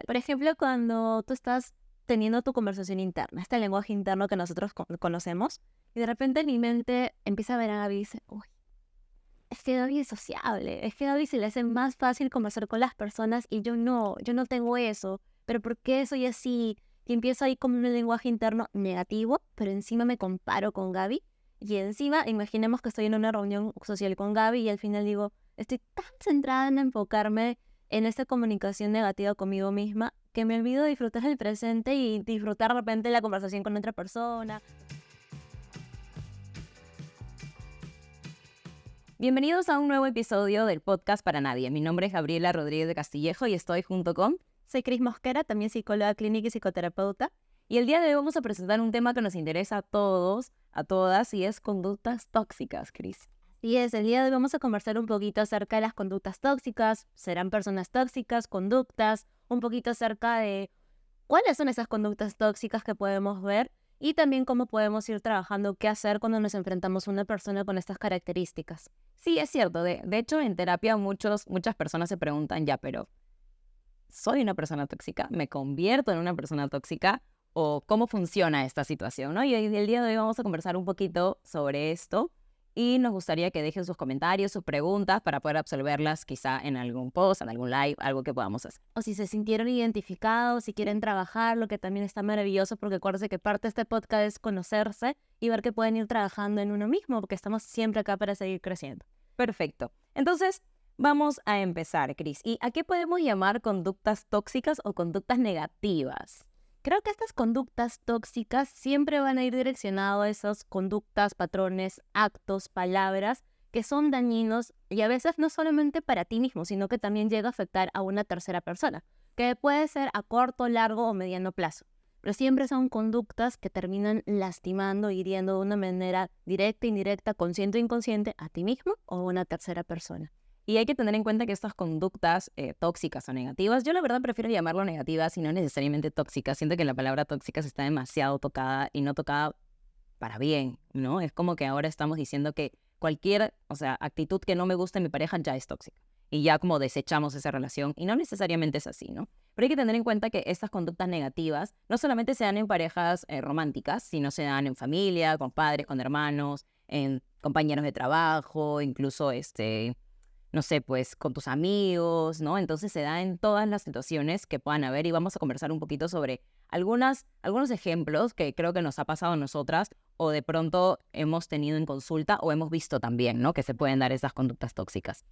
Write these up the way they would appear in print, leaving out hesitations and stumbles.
Por ejemplo, cuando tú estás teniendo tu conversación interna, este lenguaje interno que nosotros conocemos, y de repente en mi mente empieza a ver a Gaby y dice, uy, es que Gaby es sociable, es que a Gaby se le hace más fácil conversar con las personas y yo no tengo eso, pero ¿por qué soy así? Y empiezo ahí con un lenguaje interno negativo, pero encima me comparo con Gaby, y encima imaginemos que estoy en una reunión social con Gaby y al final digo, estoy tan centrada en enfocarme en esta comunicación negativa conmigo misma que me olvido de disfrutar el presente y disfrutar de repente la conversación con otra persona. Bienvenidos a un nuevo episodio del Podcast para Nadie. Mi nombre es Gabriela Rodríguez de Castillejo y estoy junto con... Soy Cris Mosquera, también psicóloga clínica y psicoterapeuta. Y el día de hoy vamos a presentar un tema que nos interesa a todos, a todas, y es conductas tóxicas, Cris. Y es, el día de hoy vamos a conversar un poquito acerca de las conductas tóxicas, serán personas tóxicas, conductas, un poquito acerca de cuáles son esas conductas tóxicas que podemos ver y también cómo podemos ir trabajando qué hacer cuando nos enfrentamos a una persona con estas características. Sí, es cierto. De hecho, en terapia muchas personas se preguntan, ya, pero ¿soy una persona tóxica? ¿Me convierto en una persona tóxica? ¿O cómo funciona esta situación, ¿no? Y el día de hoy vamos a conversar un poquito sobre esto. Y nos gustaría que dejen sus comentarios, sus preguntas para poder absolverlas quizá en algún post, en algún live, algo que podamos hacer. O si se sintieron identificados, si quieren trabajar, lo que también está maravilloso, porque acuérdense que parte de este podcast es conocerse y ver que pueden ir trabajando en uno mismo, porque estamos siempre acá para seguir creciendo. Perfecto. Entonces, vamos a empezar, Cris. ¿Y a qué podemos llamar conductas tóxicas o conductas negativas? Creo que estas conductas tóxicas siempre van a ir direccionadas a esas conductas, patrones, actos, palabras que son dañinos y a veces no solamente para ti mismo, sino que también llega a afectar a una tercera persona, que puede ser a corto, largo o mediano plazo. Pero siempre son conductas que terminan lastimando, hiriendo de una manera directa, indirecta, consciente o inconsciente a ti mismo o a una tercera persona. Y hay que tener en cuenta que estas conductas tóxicas o negativas, yo la verdad prefiero llamarlo negativas y no necesariamente tóxicas. Siento que la palabra tóxica está demasiado tocada y no tocada para bien, ¿no? Es como que ahora estamos diciendo que cualquier, actitud que no me guste en mi pareja ya es tóxica. Y ya como desechamos esa relación y no necesariamente es así, ¿no? Pero hay que tener en cuenta que estas conductas negativas no solamente se dan en parejas románticas, sino se dan en familia, con padres, con hermanos, en compañeros de trabajo, incluso no sé, pues con tus amigos, ¿no? Entonces se da en todas las situaciones que puedan haber y vamos a conversar un poquito sobre algunos ejemplos que creo que nos ha pasado a nosotras o de pronto hemos tenido en consulta o hemos visto también, ¿no? Que se pueden dar esas conductas tóxicas.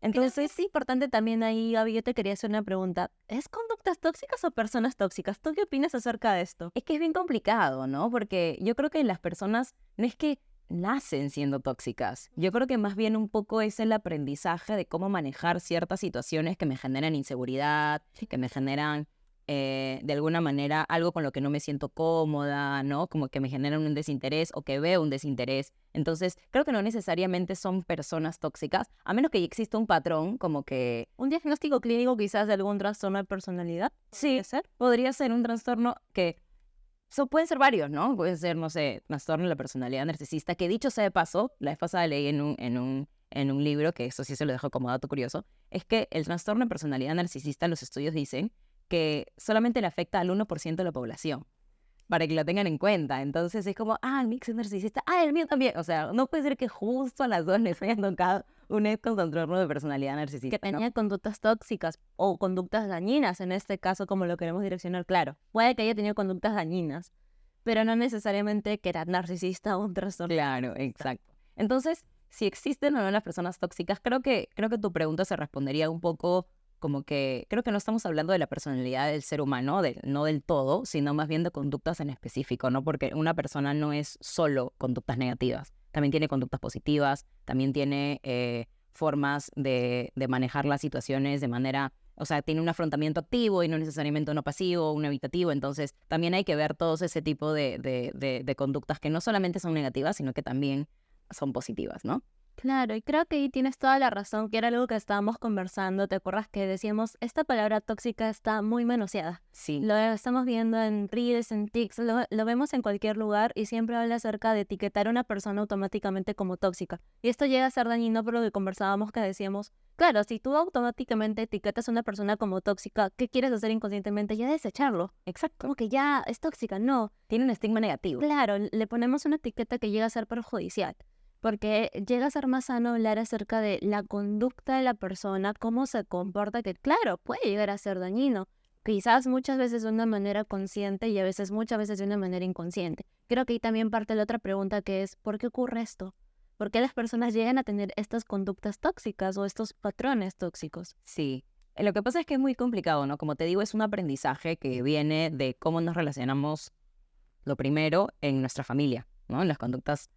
Entonces es importante también ahí, Gaby, yo te quería hacer una pregunta. ¿Es conductas tóxicas o personas tóxicas? ¿Tú qué opinas acerca de esto? Es que es bien complicado, ¿no? Porque yo creo que las personas no es que nacen siendo tóxicas. Yo creo que más bien un poco es el aprendizaje de cómo manejar ciertas situaciones que me generan inseguridad, que me generan de alguna manera algo con lo que no me siento cómoda, ¿no? Como que me generan un desinterés o que veo un desinterés. Entonces, creo que no necesariamente son personas tóxicas, a menos que exista un patrón como que... ¿Un diagnóstico clínico quizás de algún trastorno de personalidad? Sí, podría ser un trastorno que... pueden ser varios, ¿no? Puede ser, no sé, trastorno de la personalidad narcisista, que dicho sea de paso, la vez pasada leí en un libro, que eso sí se lo dejo como dato curioso, es que el trastorno de personalidad narcisista, los estudios dicen que solamente le afecta al 1% de la población, para que lo tengan en cuenta. Entonces es como, el mix es narcisista, el mío también. O sea, no puede ser que justo a las dos les haya tocado un ex con trastorno de personalidad narcisista, Que tenía ¿no? conductas tóxicas o conductas dañinas, en este caso, como lo queremos direccionar, claro. Puede que haya tenido conductas dañinas, pero no necesariamente que era narcisista o un trastorno. Claro, exacto. Entonces, si existen o no las personas tóxicas, creo que tu pregunta se respondería un poco como que creo que no estamos hablando de la personalidad del ser humano, no del todo, sino más bien de conductas en específico, ¿no? Porque una persona no es solo conductas negativas, también tiene conductas positivas, también tiene formas de manejar las situaciones de manera, o sea, tiene un afrontamiento activo y no necesariamente uno pasivo, un evitativo. Entonces también hay que ver todos ese tipo de conductas que no solamente son negativas, sino que también son positivas, ¿no? Claro, y creo que ahí tienes toda la razón, que era algo que estábamos conversando. ¿Te acuerdas que decíamos, esta palabra tóxica está muy manoseada? Sí, Lo estamos viendo en Reels, en TikToks, lo vemos en cualquier lugar y siempre habla acerca de etiquetar a una persona automáticamente como tóxica. Y esto llega a ser dañino por lo que conversábamos que decíamos, claro, si tú automáticamente etiquetas a una persona como tóxica, ¿qué quieres hacer inconscientemente? Ya desecharlo. exacto. Como que ya es tóxica, no. Tiene un estigma negativo. Claro, le ponemos una etiqueta que llega a ser perjudicial, porque llega a ser más sano hablar acerca de la conducta de la persona, cómo se comporta, que claro, puede llegar a ser dañino, quizás muchas veces de una manera consciente y a veces muchas veces de una manera inconsciente. Creo que ahí también parte la otra pregunta que es, ¿por qué ocurre esto? ¿Por qué las personas llegan a tener estas conductas tóxicas o estos patrones tóxicos? Sí. Lo que pasa es que es muy complicado, ¿no? Como te digo, es un aprendizaje que viene de cómo nos relacionamos, lo primero, en nuestra familia, ¿no? En las conductas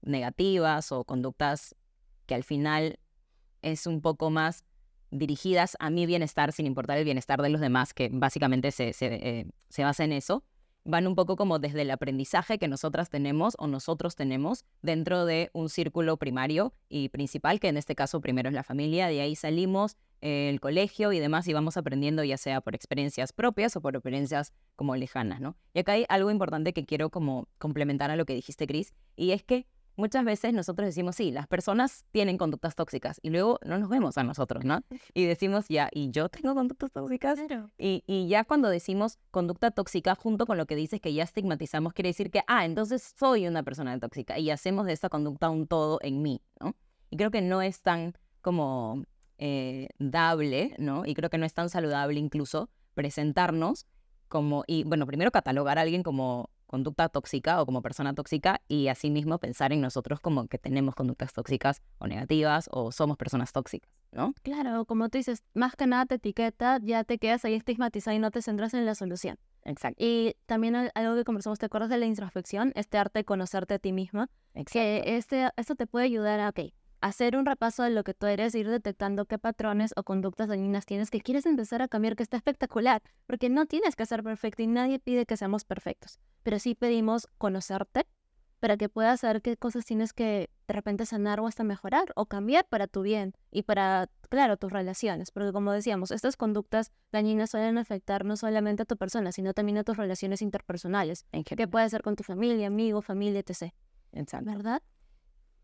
negativas o conductas que al final es un poco más dirigidas a mi bienestar sin importar el bienestar de los demás, que básicamente se basa en eso, van un poco como desde el aprendizaje que nosotras tenemos o nosotros tenemos dentro de un círculo primario y principal, que en este caso primero es la familia, de ahí salimos, el colegio y demás, y vamos aprendiendo ya sea por experiencias propias o por experiencias como lejanas, ¿no? Y acá hay algo importante que quiero como complementar a lo que dijiste, Cris, y es que muchas veces nosotros decimos, sí, las personas tienen conductas tóxicas y luego no nos vemos a nosotros, ¿no? Y decimos, ya, ¿y yo tengo conductas tóxicas? Claro. Y ya cuando decimos conducta tóxica, junto con lo que dices que ya estigmatizamos, quiere decir que, entonces soy una persona tóxica y hacemos de esta conducta un todo en mí, ¿no? Y creo que no es tan como dable, ¿no? Y creo que no es tan saludable incluso presentarnos como, y bueno, primero catalogar a alguien como conducta tóxica o como persona tóxica y asimismo pensar en nosotros como que tenemos conductas tóxicas o negativas o somos personas tóxicas, ¿no? Claro, como tú dices, más que nada te etiqueta, ya te quedas ahí estigmatizado y no te centras en la solución. Exacto, Y también algo que conversamos, ¿te acuerdas de la introspección? Este arte de conocerte a ti misma. Que exacto. esto te puede ayudar a, ok, hacer un repaso de lo que tú eres, ir detectando qué patrones o conductas dañinas tienes que quieres empezar a cambiar, que está espectacular, porque no tienes que ser perfecto y nadie pide que seamos perfectos, pero sí pedimos conocerte para que puedas saber qué cosas tienes que de repente sanar o hasta mejorar o cambiar para tu bien y para, claro, tus relaciones. Porque como decíamos, estas conductas dañinas suelen afectar no solamente a tu persona, sino también a tus relaciones interpersonales, En que general, puede ser con tu familia, amigo, familia, etc. exacto. ¿Verdad?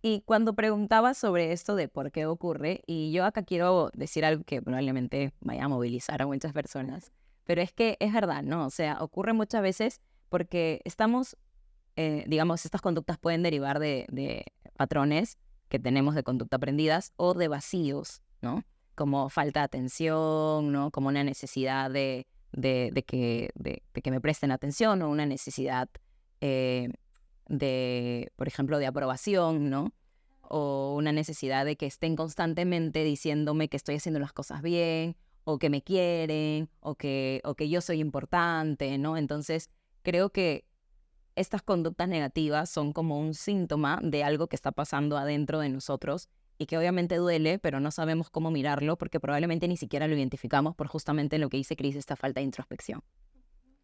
Y cuando preguntaba sobre esto de por qué ocurre, y yo acá quiero decir algo que probablemente vaya a movilizar a muchas personas, pero es que es verdad, ¿no? O sea, ocurre muchas veces porque estamos, digamos, estas conductas pueden derivar de patrones que tenemos de conducta aprendidas o de vacíos, ¿no? Como falta de atención, ¿no? Como una necesidad de que me presten atención o una necesidad eh, por ejemplo, de aprobación, ¿no? O una necesidad de que estén constantemente diciéndome que estoy haciendo las cosas bien, o que me quieren, o que yo soy importante, ¿no? Entonces, creo que estas conductas negativas son como un síntoma de algo que está pasando adentro de nosotros y que obviamente duele, pero no sabemos cómo mirarlo porque probablemente ni siquiera lo identificamos por justamente lo que dice Cris, esta falta de introspección.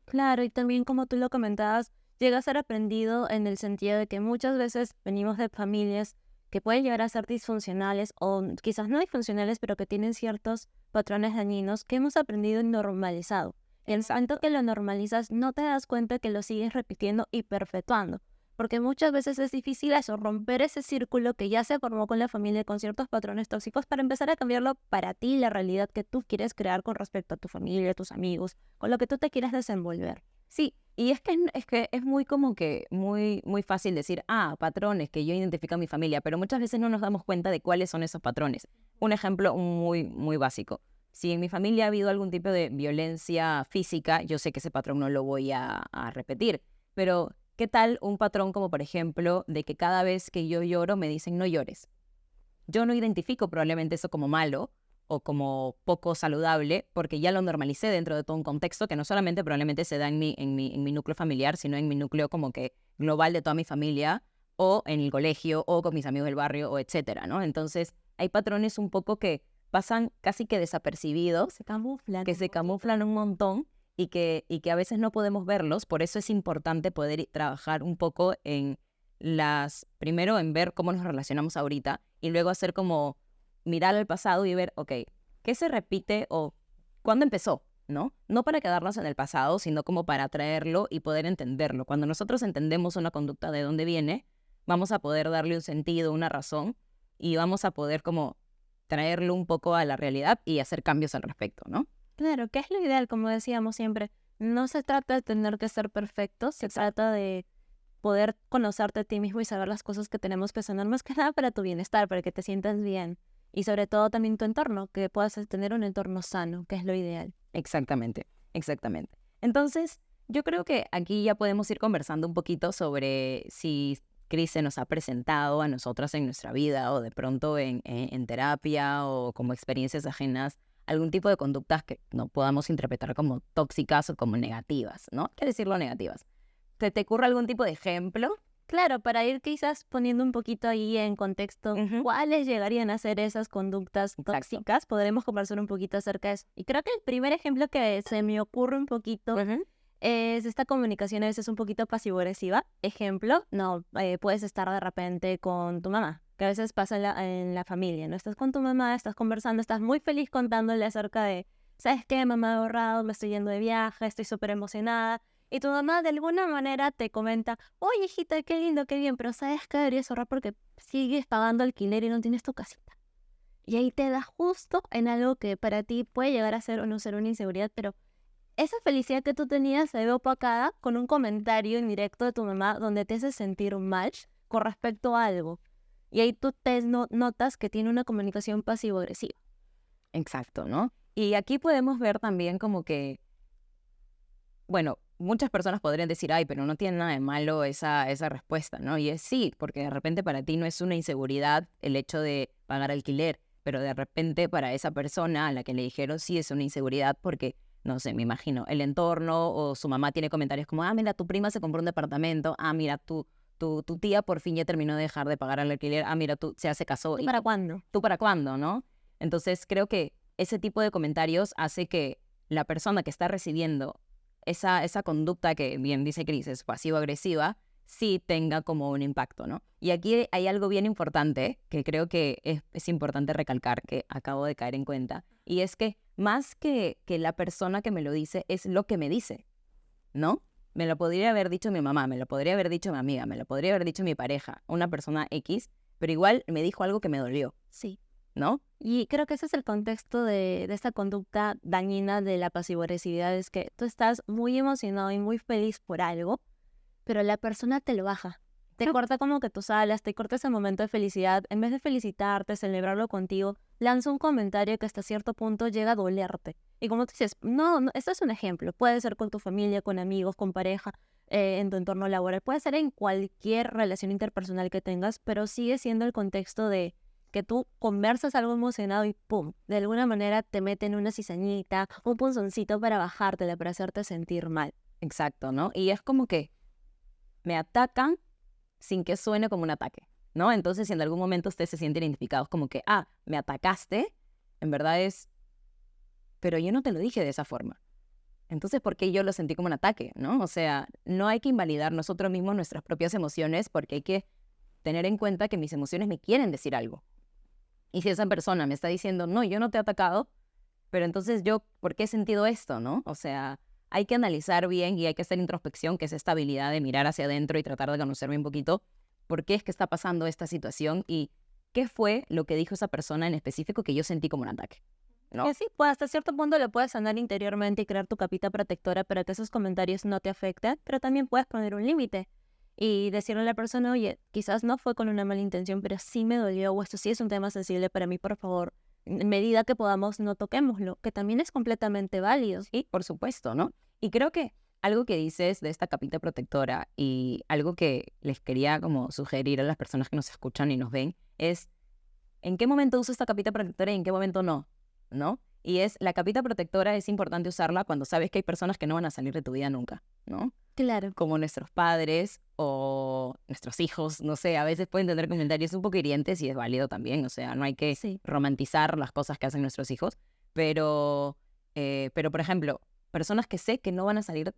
Claro, y también como tú lo comentabas, llega a ser aprendido en el sentido de que muchas veces venimos de familias que pueden llegar a ser disfuncionales o quizás no disfuncionales, pero que tienen ciertos patrones dañinos que hemos aprendido y normalizado. Y en el momento que lo normalizas, no te das cuenta que lo sigues repitiendo y perpetuando. Porque muchas veces es difícil eso, romper ese círculo que ya se formó con la familia con ciertos patrones tóxicos para empezar a cambiarlo para ti, la realidad que tú quieres crear con respecto a tu familia, a tus amigos, con lo que tú te quieres desenvolver. Sí, y es que es muy como que muy fácil decir, patrones que yo identifico en mi familia, pero muchas veces no nos damos cuenta de cuáles son esos patrones. Un ejemplo muy básico. Si en mi familia ha habido algún tipo de violencia física, yo sé que ese patrón no lo voy a repetir, pero ¿qué tal un patrón como, por ejemplo, de que cada vez que yo lloro me dicen no llores? Yo no identifico probablemente eso como malo o como poco saludable, porque ya lo normalicé dentro de todo un contexto que no solamente probablemente se da en mi núcleo familiar, sino en mi núcleo como que global de toda mi familia, o en el colegio, o con mis amigos del barrio, o etcétera, ¿no? Entonces, hay patrones un poco que pasan casi que desapercibidos, Se camuflan. que se camuflan un montón y que a veces no podemos verlos. Por eso es importante poder trabajar un poco primero en ver cómo nos relacionamos ahorita y luego hacer como mirar al pasado y ver, ok, ¿qué se repite o cuándo empezó? ¿No? No para quedarnos en el pasado, sino como para traerlo y poder entenderlo. Cuando nosotros entendemos una conducta de dónde viene, vamos a poder darle un sentido, una razón, y vamos a poder como traerlo un poco a la realidad y hacer cambios al respecto, ¿no? Claro, que es lo ideal, como decíamos siempre. No se trata de tener que ser perfectos, se trata de poder conocerte a ti mismo y saber las cosas que tenemos que sanar, más que nada para tu bienestar, para que te sientas bien. Y sobre todo también tu entorno, que puedas tener un entorno sano, que es lo ideal. Exactamente, exactamente. Entonces, yo creo que aquí ya podemos ir conversando un poquito sobre si Cris se nos ha presentado a nosotras en nuestra vida o de pronto en terapia o como experiencias ajenas, algún tipo de conductas que no podamos interpretar como tóxicas o como negativas, ¿no? Hay que decirlo negativas. ¿Te ocurre algún tipo de ejemplo? Claro, para ir quizás poniendo un poquito ahí en contexto, Ujú. ¿cuáles llegarían a ser esas conductas Exacto. tóxicas? Podremos conversar un poquito acerca de eso. Y creo que el primer ejemplo que se me ocurre un poquito Ujú. es esta comunicación a veces un poquito pasivo-agresiva. Ejemplo, no, puedes estar de repente con tu mamá, que a veces pasa en la familia, ¿no? Estás con tu mamá, estás conversando, estás muy feliz contándole acerca de, ¿sabes qué? Mamá, he ahorrado, me estoy yendo de viaje, estoy súper emocionada. Y tu mamá de alguna manera te comenta, oye, hijita, qué lindo, qué bien, pero ¿sabes qué? Deberías ahorrar porque sigues pagando alquiler y no tienes tu casita. Y ahí te das justo en algo que para ti puede llegar a ser o no ser una inseguridad, pero esa felicidad que tú tenías se ve opacada con un comentario indirecto de tu mamá donde te hace sentir mal con respecto a algo. Y ahí tú te notas que tiene una comunicación pasivo-agresiva. Exacto, ¿no? Y aquí podemos ver también como que, bueno, muchas personas podrían decir, ay, pero no tiene nada de malo esa respuesta, ¿no? Y es sí, porque de repente para ti no es una inseguridad el hecho de pagar alquiler, pero de repente para esa persona a la que le dijeron sí es una inseguridad porque, no sé, me imagino, el entorno o su mamá tiene comentarios como, ah, mira, tu prima se compró un departamento, ah, mira, tu tía por fin ya terminó de dejar de pagar el alquiler, ah, mira, ya se casó. ¿Y para cuándo? ¿Tú para cuándo, no? Entonces creo que ese tipo de comentarios hace que la persona que está recibiendo esa conducta que bien dice Cris es pasivo-agresiva, sí tenga como un impacto, ¿no? Y aquí hay algo bien importante que creo que es importante recalcar, que acabo de caer en cuenta, y es que más que la persona que me lo dice, es lo que me dice, ¿no? Me lo podría haber dicho mi mamá, me lo podría haber dicho mi amiga, me lo podría haber dicho mi pareja, una persona X, pero igual me dijo algo que me dolió, Sí. ¿no? Y creo que ese es el contexto de esta conducta dañina de la pasivo-agresividad, es que tú estás muy emocionado y muy feliz por algo, pero la persona te lo baja. Te corta como que tus alas, te corta ese momento de felicidad. En vez de felicitarte, celebrarlo contigo, lanza un comentario que hasta cierto punto llega a dolerte. Y como tú dices, no, esto es un ejemplo. Puede ser con tu familia, con amigos, con pareja, en tu entorno laboral. Puede ser en cualquier relación interpersonal que tengas, pero sigue siendo el contexto de que tú conversas algo emocionado y ¡pum! De alguna manera te meten una cizañita, un punzoncito para bajártela, para hacerte sentir mal. Exacto, ¿no? Y es como que me atacan sin que suene como un ataque, ¿no? Entonces, si en algún momento ustedes se sienten identificados como que, ah, me atacaste, en verdad es, pero yo no te lo dije de esa forma. Entonces, ¿por qué yo lo sentí como un ataque, no? O sea, no hay que invalidar nosotros mismos nuestras propias emociones porque hay que tener en cuenta que mis emociones me quieren decir algo. Y si esa persona me está diciendo, no, yo no te he atacado, pero entonces yo, ¿por qué he sentido esto, no? O sea, hay que analizar bien y hay que hacer introspección, que es esta habilidad de mirar hacia adentro y tratar de conocerme un poquito por qué es que está pasando esta situación y qué fue lo que dijo esa persona en específico que yo sentí como un ataque, ¿no? Que sí, pues hasta cierto punto lo puedes sanar interiormente y crear tu capita protectora para que esos comentarios no te afecten, pero también puedes poner un límite y decirle a la persona, oye, quizás no fue con una mala intención, pero sí me dolió, o esto sí es un tema sensible para mí, por favor, en medida que podamos, no toquémoslo, que también es completamente válido. Sí, por supuesto, ¿no? Y creo que algo que dices de esta capita protectora y algo que les quería como sugerir a las personas que nos escuchan y nos ven es en qué momento uso esta capita protectora y en qué momento no, ¿no? Y es, la capita protectora es importante usarla cuando sabes que hay personas que no van a salir de tu vida nunca, ¿no? Claro. Como nuestros padres o nuestros hijos, no sé, a veces pueden tener comentarios un poco hirientes y es válido también, o sea, no hay que Sí. romantizar las cosas que hacen nuestros hijos, pero por ejemplo, personas que sé que no van a salir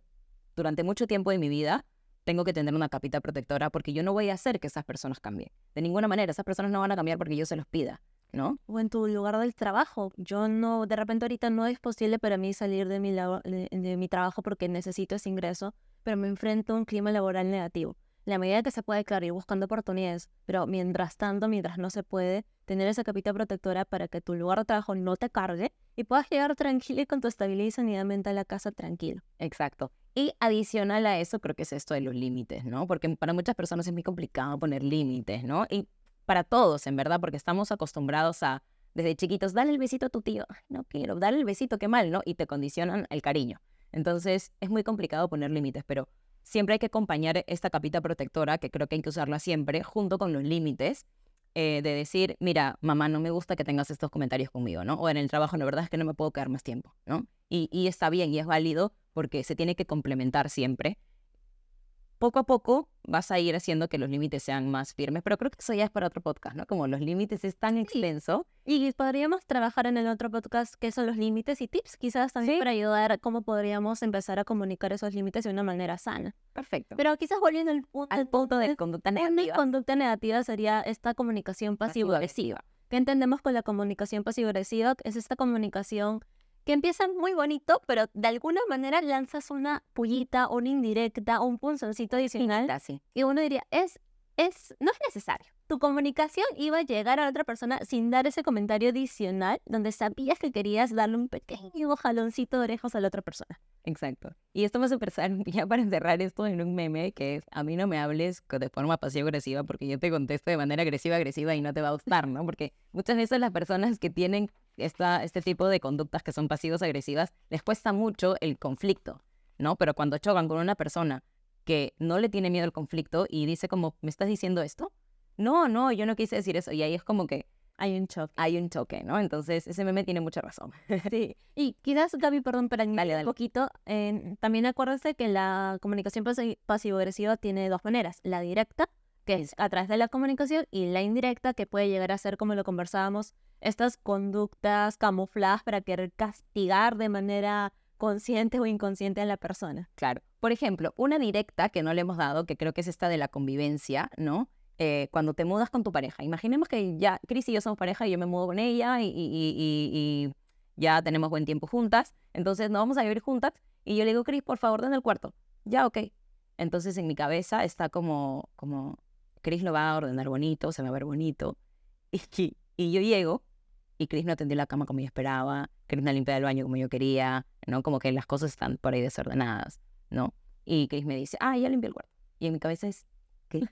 durante mucho tiempo de mi vida, tengo que tener una capita protectora porque yo no voy a hacer que esas personas cambien. De ninguna manera, esas personas no van a cambiar porque yo se los pida, ¿no? O en tu lugar del trabajo. Yo no, de repente ahorita no es posible para mí salir de de mi trabajo porque necesito ese ingreso, pero me enfrento a un clima laboral negativo. La medida que se puede, claro, ir buscando oportunidades, pero mientras tanto, mientras no se puede, tener esa capita protectora para que tu lugar de trabajo no te cargue y puedas llegar tranquilo y con tu estabilidad y sanidad mental a casa tranquilo. Exacto. Y adicional a eso, creo que es esto de los límites, ¿no? Porque para muchas personas es muy complicado poner límites, ¿no? Y para todos, en verdad, porque estamos acostumbrados a, desde chiquitos, dale el besito a tu tío. Ay, no quiero, dale el besito, qué mal, ¿no? Y te condicionan el cariño. Entonces, es muy complicado poner límites, pero siempre hay que acompañar esta capita protectora, que creo que hay que usarla siempre, junto con los límites, de decir, mira, mamá, no me gusta que tengas estos comentarios conmigo, ¿no? O en el trabajo, la verdad es que no me puedo quedar más tiempo, ¿no? Y está bien y es válido porque se tiene que complementar siempre. Poco a poco vas a ir haciendo que los límites sean más firmes, pero creo que eso ya es para otro podcast, ¿no? Como los límites es tan extenso. Y podríamos trabajar en el otro podcast que son los límites y tips, quizás también para ayudar a cómo podríamos empezar a comunicar esos límites de una manera sana. Perfecto. Pero quizás volviendo al punto de conducta negativa. Una conducta negativa sería esta comunicación pasivo-agresiva. ¿Qué entendemos con la comunicación pasivo-agresiva? Es esta comunicación que empieza muy bonito, pero de alguna manera lanzas una pullita, una indirecta, un punzoncito adicional. Sí. Y uno diría, no es necesario. Tu comunicación iba a llegar a la otra persona sin dar ese comentario adicional, donde sabías que querías darle un pequeño jaloncito de orejas a la otra persona. Exacto. Y esto vamos a empezar ya para encerrar esto en un meme que es, a mí no me hables de forma pasivo-agresiva porque yo te contesto de manera agresiva y no te va a gustar, ¿no? Porque muchas veces las personas que tienen este tipo de conductas que son pasivos-agresivas, les cuesta mucho el conflicto, ¿no? Pero cuando chocan con una persona que no le tiene miedo al conflicto y dice como, ¿me estás diciendo esto? No, yo no quise decir eso. Y ahí es como que hay un choque, ¿no? Entonces, ese meme tiene mucha razón. Sí. Y quizás, Gaby, perdón, para añadir un poquito, también acuérdate que la comunicación pasivo-agresiva tiene dos maneras. La directa, que es a través de la comunicación, y la indirecta, que puede llegar a ser, como lo conversábamos, estas conductas camufladas para querer castigar de manera consciente o inconsciente a la persona. Claro. Por ejemplo, una directa que no le hemos dado, que creo que es esta de la convivencia, ¿no? Cuando te mudas con tu pareja. Imaginemos que ya Cris y yo somos pareja y yo me mudo con ella y ya tenemos buen tiempo juntas. Entonces nos vamos a vivir juntas y yo le digo, Cris, por favor, ven al cuarto. Ya, ok. Entonces en mi cabeza está como Cris lo va a ordenar bonito, se va a ver bonito. Y yo llego y Cris no atendió la cama como yo esperaba, Cris no limpió el baño como yo quería, ¿no? Como que las cosas están por ahí desordenadas, ¿no? Y Cris me dice, ya limpié el cuarto. Y en mi cabeza es, ¿qué?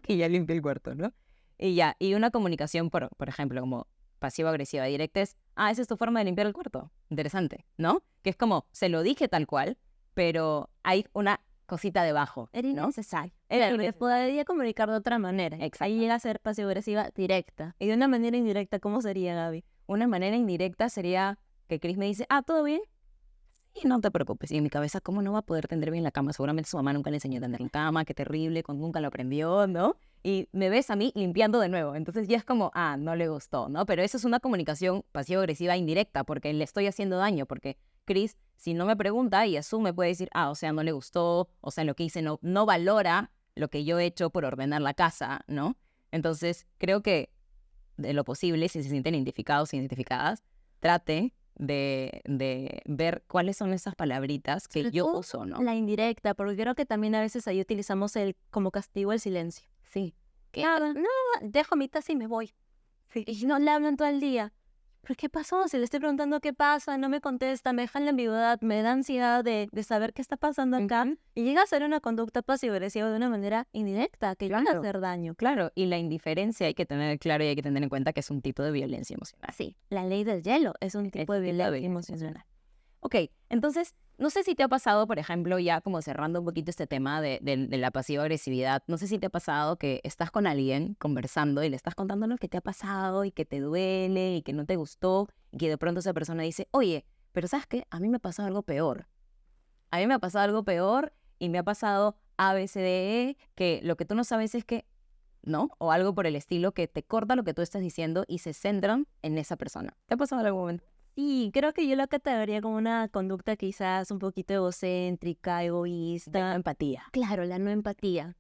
Que ya limpié el cuarto, ¿no? Y una comunicación, por ejemplo, como pasivo-agresiva directa es, esa es tu forma de limpiar el cuarto. Interesante, ¿no? Que es como, se lo dije tal cual, pero hay una cosita debajo, Era ¿no? innecesario. Podría comunicar de otra manera. Ahí llega a ser pasivo-agresiva directa. Y de una manera indirecta, ¿cómo sería, Gaby? Una manera indirecta sería que Cris me dice, ¿todo bien? Sí, no te preocupes. Y en mi cabeza, ¿cómo no va a poder tender bien la cama? Seguramente su mamá nunca le enseñó a tender la cama, qué terrible, nunca lo aprendió, ¿no? Y me ves a mí limpiando de nuevo. Entonces ya es como, no le gustó, ¿no? Pero eso es una comunicación pasivo-agresiva indirecta porque le estoy haciendo daño, porque Cris, si no me pregunta y asume, puede decir, o sea, no le gustó, o sea, lo que hice no valora lo que yo he hecho por ordenar la casa, ¿no? Entonces, creo que de lo posible, si se sienten identificados o identificadas, traten de ver cuáles son esas palabritas que yo uso, ¿no? La indirecta, porque creo que también a veces ahí utilizamos como castigo el silencio. Sí. Nada, dejo mi taza y me voy. Sí. Y no le hablan todo el día. ¿Pero qué pasó? Si le estoy preguntando qué pasa, no me contesta, me deja en la ambigüedad, me da ansiedad de saber qué está pasando acá. Y llega a ser una conducta pasivo-agresiva de una manera indirecta, que llega a hacer daño. Claro, y la indiferencia hay que tener claro y hay que tener en cuenta que es un tipo de violencia emocional. Sí, la ley del hielo es un tipo de violencia emocional. Ok, entonces, no sé si te ha pasado, por ejemplo, ya como cerrando un poquito este tema de la pasiva-agresividad, no sé si te ha pasado que estás con alguien conversando y le estás contando lo que te ha pasado y que te duele y que no te gustó y que de pronto esa persona dice, oye, pero ¿sabes qué? A mí me ha pasado algo peor. A mí me ha pasado algo peor y me ha pasado A, B, C, D, E, que lo que tú no sabes es que, ¿no? O algo por el estilo que te corta lo que tú estás diciendo y se centran en esa persona. ¿Te ha pasado en algún momento? Sí, creo que yo lo categoría como una conducta quizás un poquito egocéntrica, egoísta. Empatía. Claro, la no empatía,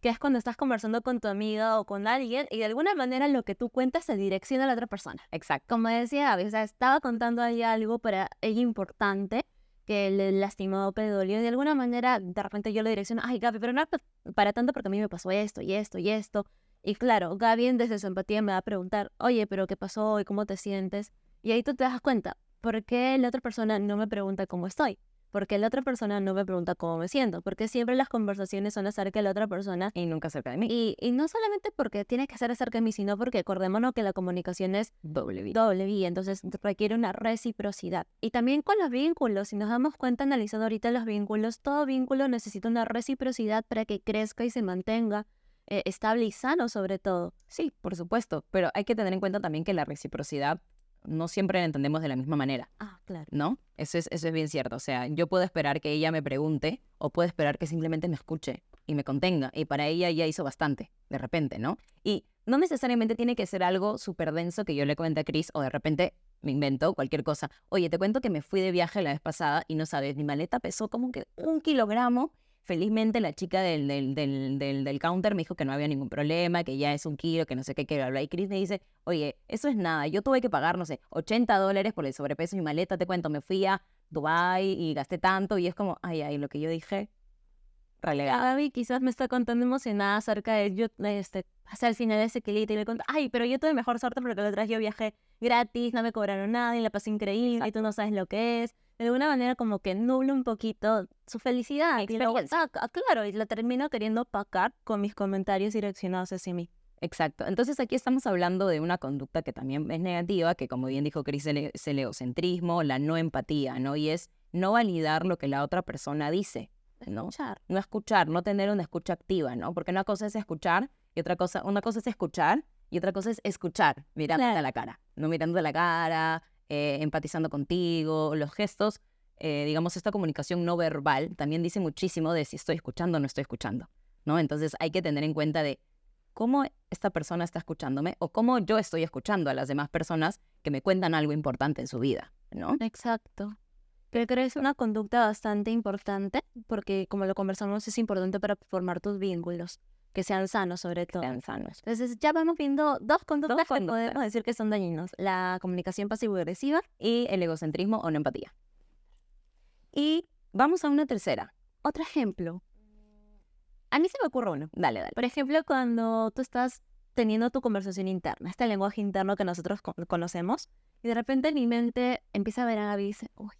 que es cuando estás conversando con tu amiga o con alguien y de alguna manera lo que tú cuentas se direcciona a la otra persona. Exacto. Como decía Abby, o sea, estaba contando ahí algo para ella importante que le lastimó o que le dolió. De alguna manera, de repente yo le direcciono, ay, Gaby, pero no es para tanto porque a mí me pasó esto y esto y esto. Y claro, Gaby desde su empatía me va a preguntar, oye, pero ¿qué pasó y cómo te sientes? Y ahí tú te das cuenta, ¿por qué la otra persona no me pregunta cómo estoy? ¿Por qué la otra persona no me pregunta cómo me siento? Porque siempre las conversaciones son acerca de la otra persona. Y nunca acerca de mí. Y no solamente porque tiene que ser acerca de mí, sino porque acordémonos que la comunicación es Doble vía. doble vía, entonces requiere una reciprocidad. Y también con los vínculos, si nos damos cuenta analizando ahorita los vínculos, todo vínculo necesita una reciprocidad para que crezca y se mantenga estable y sano sobre todo. Sí, por supuesto, pero hay que tener en cuenta también que la reciprocidad no siempre la entendemos de la misma manera, Ah, claro. ¿no? Eso es bien cierto. O sea, yo puedo esperar que ella me pregunte o puedo esperar que simplemente me escuche y me contenga. Y para ella ya hizo bastante, de repente, ¿no? Y no necesariamente tiene que ser algo súper denso que yo le cuente a Chris o de repente me invento cualquier cosa. Oye, te cuento que me fui de viaje la vez pasada y no sabes, mi maleta pesó como que 1 kilogramo. Felizmente la chica del counter me dijo que no había ningún problema, que ya es 1 kilo, que no sé qué, que bla, bla. Y Chris me dice, oye, eso es nada, yo tuve que pagar, no sé, $80 por el sobrepeso de mi maleta, te cuento, me fui a Dubái y gasté tanto. Y es como, ay, lo que yo dije, relegado. Gaby quizás me está contando emocionada acerca de yo, hacia el final de ese kilito y le cuento, ay, pero yo tuve mejor suerte porque la otra vez yo viajé gratis, no me cobraron nada y la pasé increíble y tú no sabes lo que es. De alguna manera como que nubla un poquito su felicidad. Y luego, claro, y la termino queriendo opacar con mis comentarios direccionados hacia mí. Exacto. Entonces aquí estamos hablando de una conducta que también es negativa, que como bien dijo Chris, es el egocentrismo, la no empatía, ¿no? Y es no validar lo que la otra persona dice, ¿no? No escuchar, no tener una escucha activa, ¿no? Porque una cosa es escuchar y una cosa es escuchar y otra cosa es escuchar, mirándote a la cara, no mirándote a la cara, empatizando contigo, los gestos, digamos, esta comunicación no verbal también dice muchísimo de si estoy escuchando o no estoy escuchando, ¿no? Entonces hay que tener en cuenta de cómo esta persona está escuchándome o cómo yo estoy escuchando a las demás personas que me cuentan algo importante en su vida, ¿no? Exacto. Creo que es una conducta bastante importante porque, como lo conversamos, es importante para formar tus vínculos, que sean sanos sobre todo. Sean sanos. Entonces ya vamos viendo dos conductas que podemos decir que son dañinos. La comunicación pasivo-agresiva y el egocentrismo o no empatía. Y vamos a una tercera. Otro ejemplo. A mí se me ocurre uno. Dale. Por ejemplo, cuando tú estás teniendo tu conversación interna, este lenguaje interno que nosotros conocemos, y de repente en mi mente empieza a ver a Gaby y dice, uy,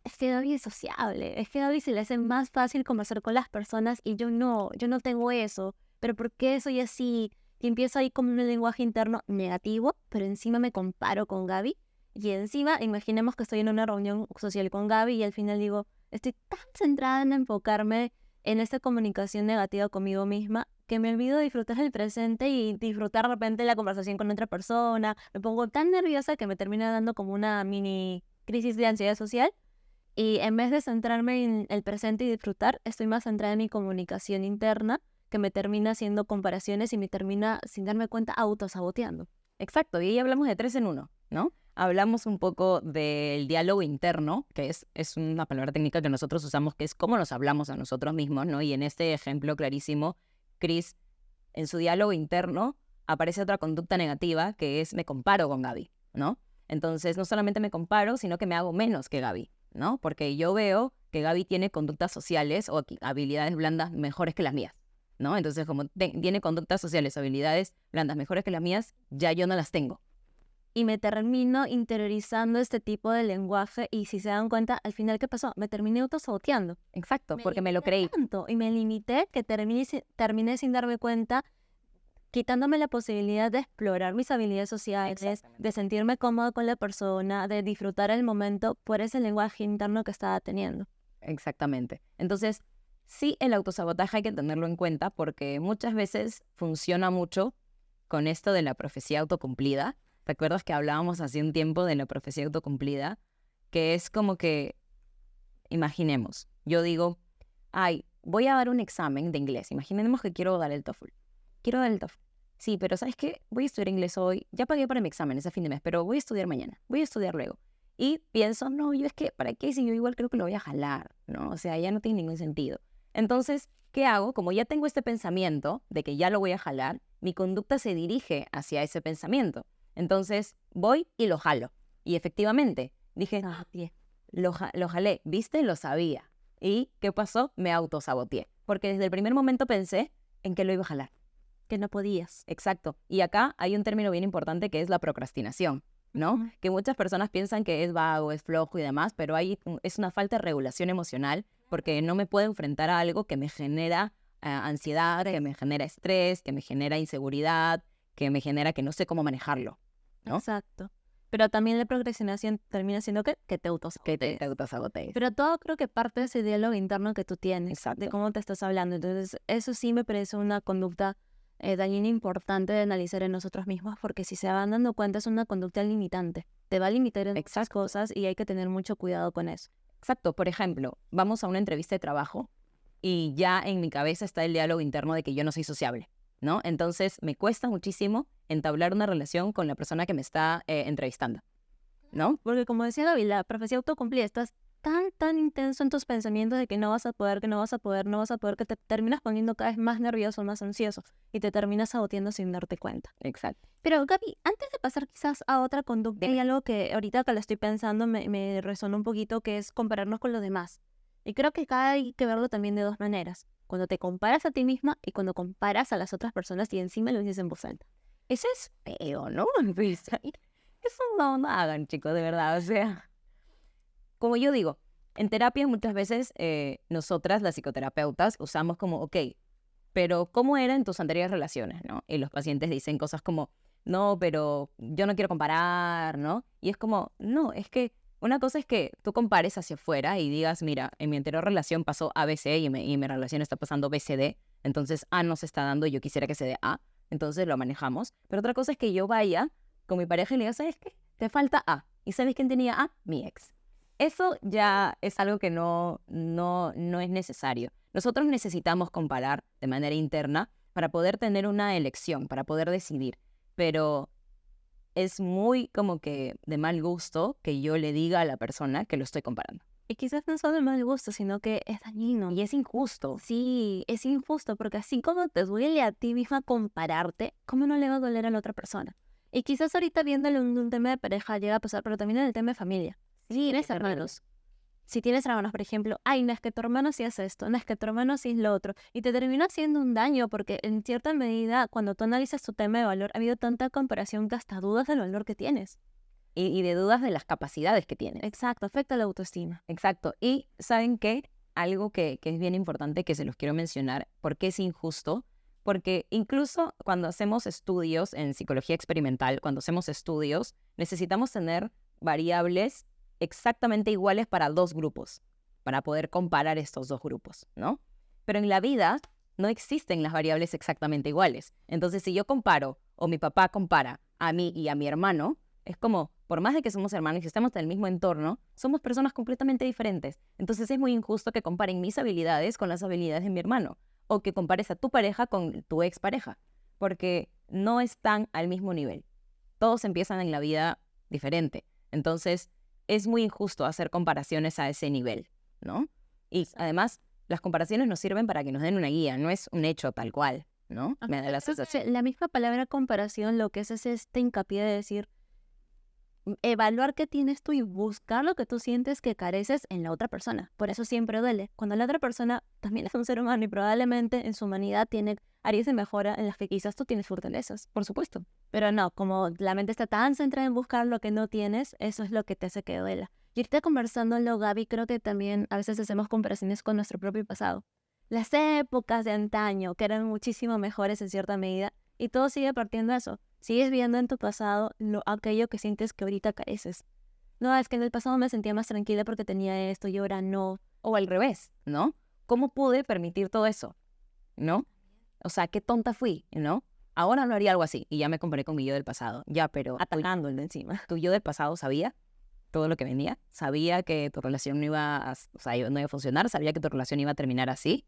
es que Gaby es sociable, es que a Gaby se le hace más fácil conversar con las personas y yo no tengo eso, pero ¿por qué soy así? Y empiezo ahí con un lenguaje interno negativo, pero encima me comparo con Gaby y encima imaginemos que estoy en una reunión social con Gaby y al final digo, estoy tan centrada en enfocarme en esta comunicación negativa conmigo misma que me olvido de disfrutar el presente y disfrutar de repente la conversación con otra persona. Me pongo tan nerviosa que me termina dando como una mini crisis de ansiedad social. Y en vez de centrarme en el presente y disfrutar, estoy más centrada en mi comunicación interna, que me termina haciendo comparaciones y me termina, sin darme cuenta, autosaboteando. Exacto, y ahí hablamos de 3 en 1, ¿no? Hablamos un poco del diálogo interno, que es una palabra técnica que nosotros usamos, que es cómo nos hablamos a nosotros mismos, ¿no? Y en este ejemplo clarísimo, Chris, en su diálogo interno, aparece otra conducta negativa, que es me comparo con Gaby, ¿no? Entonces, no solamente me comparo, sino que me hago menos que Gaby, ¿no? Porque yo veo que Gaby tiene conductas sociales o habilidades blandas mejores que las mías, ¿no? Entonces, como tiene conductas sociales o habilidades blandas mejores que las mías, ya yo no las tengo. Y me termino interiorizando este tipo de lenguaje y si se dan cuenta, al final, ¿qué pasó? Me terminé autosaboteando. Exacto, porque me lo creí. Tanto, y me limité que terminé sin darme cuenta, quitándome la posibilidad de explorar mis habilidades sociales, de sentirme cómoda con la persona, de disfrutar el momento por ese lenguaje interno que estaba teniendo. Exactamente. Entonces, sí, el autosabotaje hay que tenerlo en cuenta porque muchas veces funciona mucho con esto de la profecía autocumplida. ¿Te acuerdas que hablábamos hace un tiempo de la profecía autocumplida? Que es como que, imaginemos, yo digo, ay, voy a dar un examen de inglés. Imaginemos que quiero dar el TOEFL. Quiero dar el TOEFL. sí, pero ¿sabes qué? Voy a estudiar inglés hoy, ya pagué para mi examen ese fin de mes, pero voy a estudiar mañana, voy a estudiar luego. Y pienso, no, yo es que, ¿para qué? Si yo igual creo que lo voy a jalar, ¿no? O sea, ya no tiene ningún sentido. Entonces, ¿qué hago? Como ya tengo este pensamiento de que ya lo voy a jalar, mi conducta se dirige hacia ese pensamiento. Entonces, voy y lo jalo. Y efectivamente, dije, lo jalé, ¿viste? Lo sabía. ¿Y qué pasó? Me autosaboteé. Porque desde el primer momento pensé en que lo iba a jalar. Que no podías. Exacto. Y acá hay un término bien importante que es la procrastinación, ¿no? Ujú. Que muchas personas piensan que es vago, es flojo y demás, pero es una falta de regulación emocional porque no me puedo enfrentar a algo que me genera ansiedad, que me genera estrés, que me genera inseguridad, que me genera que no sé cómo manejarlo, ¿no? Exacto. Pero también la procrastinación termina siendo que te Que te autosabotees. autosabotees. Pero todo creo que parte de ese diálogo interno que tú tienes, de Exacto. cómo te estás hablando. Entonces, eso sí me parece una conducta dañina importante de analizar en nosotros mismos, porque si se van dando cuenta es una conducta limitante. Te va a limitar en muchas cosas y hay que tener mucho cuidado con eso. Exacto. Por ejemplo, vamos a una entrevista de trabajo y ya en mi cabeza está el diálogo interno de que yo no soy sociable, ¿no? Entonces me cuesta muchísimo entablar una relación con la persona que me está entrevistando, ¿no? Porque como decía Gaby, la profecía autocumplida, estás tan intenso en tus pensamientos de que no vas a poder, que no vas a poder, no vas a poder, que te terminas poniendo cada vez más nervioso, más ansioso y te terminas saboteando sin darte cuenta. Exacto. Pero Gaby, antes de pasar quizás a otra conducta, hay algo que ahorita que lo estoy pensando me resonó un poquito, que es compararnos con los demás. Y creo que acá hay que verlo también de dos maneras. Cuando te comparas a ti misma y cuando comparas a las otras personas y encima lo dices en voz alta. Eso es feo, ¿no? Eso no hagan, chicos, de verdad. O sea, como yo digo, en terapia muchas veces nosotras, las psicoterapeutas, usamos como, ok, pero ¿cómo era en tus anteriores relaciones, no? Y los pacientes dicen cosas como, no, pero yo no quiero comparar, ¿no? Y es como, no, es que una cosa es que tú compares hacia afuera y digas, mira, en mi anterior relación pasó ABC y mi relación está pasando BCD, entonces A no se está dando y yo quisiera que se dé A, entonces lo manejamos. Pero otra cosa es que yo vaya con mi pareja y le diga, ¿sabes qué? Te falta A. ¿Y sabes quién tenía A? Mi ex. Eso ya es algo que no es necesario. Nosotros necesitamos comparar de manera interna para poder tener una elección, para poder decidir. Pero es muy como que de mal gusto que yo le diga a la persona que lo estoy comparando. Y quizás no solo de mal gusto, sino que es dañino. Y es injusto. Sí, es injusto, porque así como te duele a ti misma compararte, ¿cómo no le va a doler a la otra persona? Y quizás ahorita viéndole un tema de pareja llega a pasar, pero también en el tema de familia. Si tienes hermanos, si tienes hermanos, por ejemplo, ay, no es que tu hermano sí hace esto, no es que tu hermano sí es lo otro, y te termina haciendo un daño, porque en cierta medida, cuando tú analizas tu tema de valor, ha habido tanta comparación que hasta dudas del valor que tienes. Y de dudas de las capacidades que tienes. Exacto, afecta la autoestima. Exacto. Y ¿saben qué? Algo que es bien importante que se los quiero mencionar, porque es injusto, porque incluso cuando hacemos estudios en psicología experimental, cuando hacemos estudios, necesitamos tener variables exactamente iguales para dos grupos, para poder comparar estos dos grupos, ¿no? Pero en la vida no existen las variables exactamente iguales. Entonces, si yo comparo o mi papá compara a mí y a mi hermano, es como, por más de que somos hermanos y estemos en el mismo entorno, somos personas completamente diferentes. Entonces es muy injusto que comparen mis habilidades con las habilidades de mi hermano o que compares a tu pareja con tu expareja, porque no están al mismo nivel. Todos empiezan en la vida diferente. Entonces es muy injusto hacer comparaciones a ese nivel, ¿no? Y además, las comparaciones nos sirven para que nos den una guía, no es un hecho tal cual, ¿no? Me da la sensación. La misma palabra comparación lo que hace es este hincapié de decir, evaluar qué tienes tú y buscar lo que tú sientes que careces en la otra persona. Por eso siempre duele. Cuando la otra persona también es un ser humano y probablemente en su humanidad tiene áreas de mejora en las que quizás tú tienes fortalezas, por supuesto. Pero no, como la mente está tan centrada en buscar lo que no tienes, eso es lo que te hace que duela. Y ahorita conversándolo, Gaby, creo que también a veces hacemos comparaciones con nuestro propio pasado. Las épocas de antaño, que eran muchísimo mejores en cierta medida, y todo sigue partiendo de eso. Sigues viendo en tu pasado aquello que sientes que ahorita careces. No, es que en el pasado me sentía más tranquila porque tenía esto y ahora no. O al revés, ¿no? ¿Cómo pude permitir todo eso? ¿No? O sea, qué tonta fui, ¿no? Ahora no haría algo así. Y ya me comparé con mi yo del pasado. Ya, pero Atacando el de encima. tu yo del pasado sabía todo lo que venía. Sabía que tu relación no iba a, o sea, no iba a funcionar. Sabía que tu relación iba a terminar así.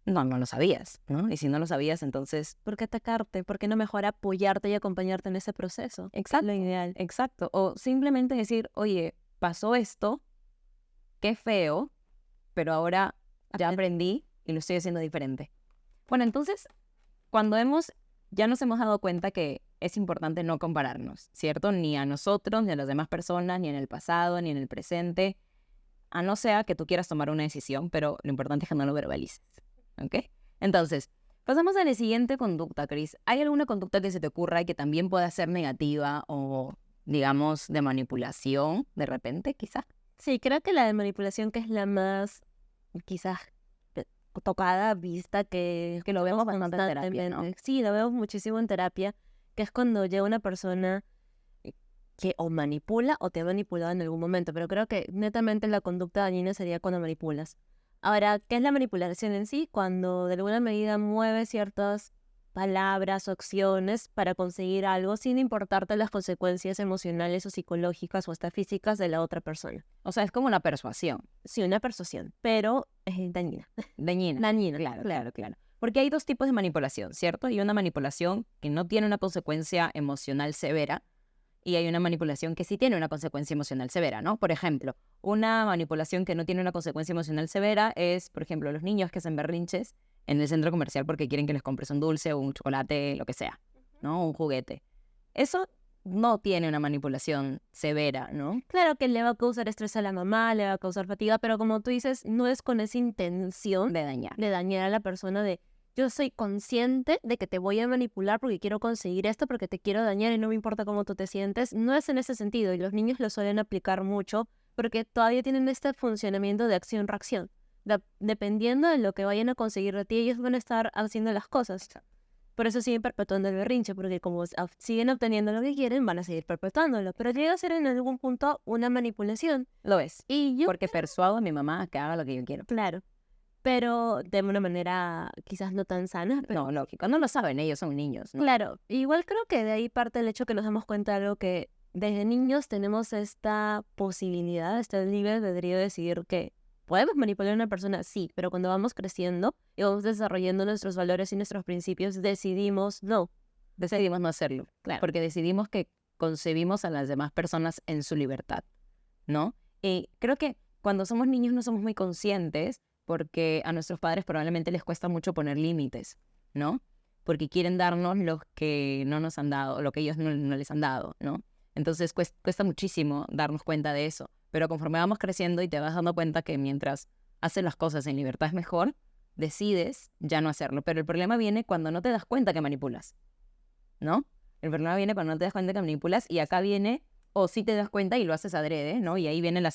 No lo sabías, ¿no? Y si no lo sabías, entonces... ¿Por qué atacarte? ¿Por qué no mejor apoyarte y acompañarte en ese proceso? Exacto, Lo ideal. exacto. O simplemente decir, oye, pasó esto, qué feo, pero ahora ya aprendí y lo estoy haciendo diferente. Bueno, entonces, cuando ya nos hemos dado cuenta que es importante no compararnos, ¿cierto? Ni a nosotros, ni a las demás personas, ni en el pasado, ni en el presente, a no ser que tú quieras tomar una decisión, pero lo importante es que no lo verbalices, ¿ok? Entonces, pasamos a la siguiente conducta, Cris. ¿Hay alguna conducta que se te ocurra y que también pueda ser negativa o, digamos, de manipulación, de repente, quizás? Sí, creo que la de manipulación, que es la más quizás tocada, vista, Que lo vemos bastante en terapia, ¿no? constantemente. Sí, lo veo muchísimo en terapia, que es cuando llega una persona que o manipula o te ha manipulado en algún momento, pero creo que netamente la conducta dañina sería cuando manipulas. Ahora, ¿qué es la manipulación en sí? Cuando de alguna medida mueves ciertas palabras o acciones para conseguir algo sin importarte las consecuencias emocionales o psicológicas o hasta físicas de la otra persona. O sea, es como una persuasión. Sí, una persuasión, pero es dañina. Dañina. Dañina, Claro. Porque hay dos tipos de manipulación, ¿cierto? Hay una manipulación que no tiene una consecuencia emocional severa y hay una manipulación que sí tiene una consecuencia emocional severa, ¿no? Por ejemplo, una manipulación que no tiene una consecuencia emocional severa es, por ejemplo, los niños que hacen berrinches en el centro comercial porque quieren que les compres un dulce o un chocolate, lo que sea, ¿no? Un juguete. Eso no tiene una manipulación severa, ¿no? Claro que le va a causar estrés a la mamá, le va a causar fatiga, pero como tú dices, no es con esa intención De dañar. de dañar a la persona de yo soy consciente de que te voy a manipular porque quiero conseguir esto, porque te quiero dañar y no me importa cómo tú te sientes. No es en ese sentido y los niños lo suelen aplicar mucho porque todavía tienen este funcionamiento de acción-reacción. Dependiendo de lo que vayan a conseguir de ti, ellos van a estar haciendo las cosas. Por eso siguen perpetuando el berrinche, porque como siguen obteniendo lo que quieren, van a seguir perpetuándolo. Pero llega a ser en algún punto una manipulación. Lo es. Y yo, Porque persuado a mi mamá a que haga lo que yo quiero. claro, pero de una manera quizás no tan sana. Pero, No, lógico. No lo saben, ellos son niños, ¿no? claro, igual creo que de ahí parte el hecho que nos damos cuenta de algo que desde niños tenemos esta posibilidad, este libre albedrío de decidir que podemos manipular a una persona, sí, pero cuando vamos creciendo y vamos desarrollando nuestros valores y nuestros principios, decidimos no. Decidimos no hacerlo. Claro. Porque decidimos que concebimos a las demás personas en su libertad, ¿no? Y creo que cuando somos niños no somos muy conscientes porque a nuestros padres probablemente les cuesta mucho poner límites, ¿no? Porque quieren darnos lo que no nos han dado, lo que ellos no les han dado, ¿no? Entonces cuesta muchísimo darnos cuenta de eso. Pero conforme vamos creciendo y te vas dando cuenta que mientras haces las cosas en libertad es mejor, decides ya no hacerlo. Pero el problema viene cuando no te das cuenta que manipulas, ¿no? El problema viene cuando no te das cuenta que manipulas y acá viene, o sí te das cuenta y lo haces adrede, ¿no? Y ahí viene el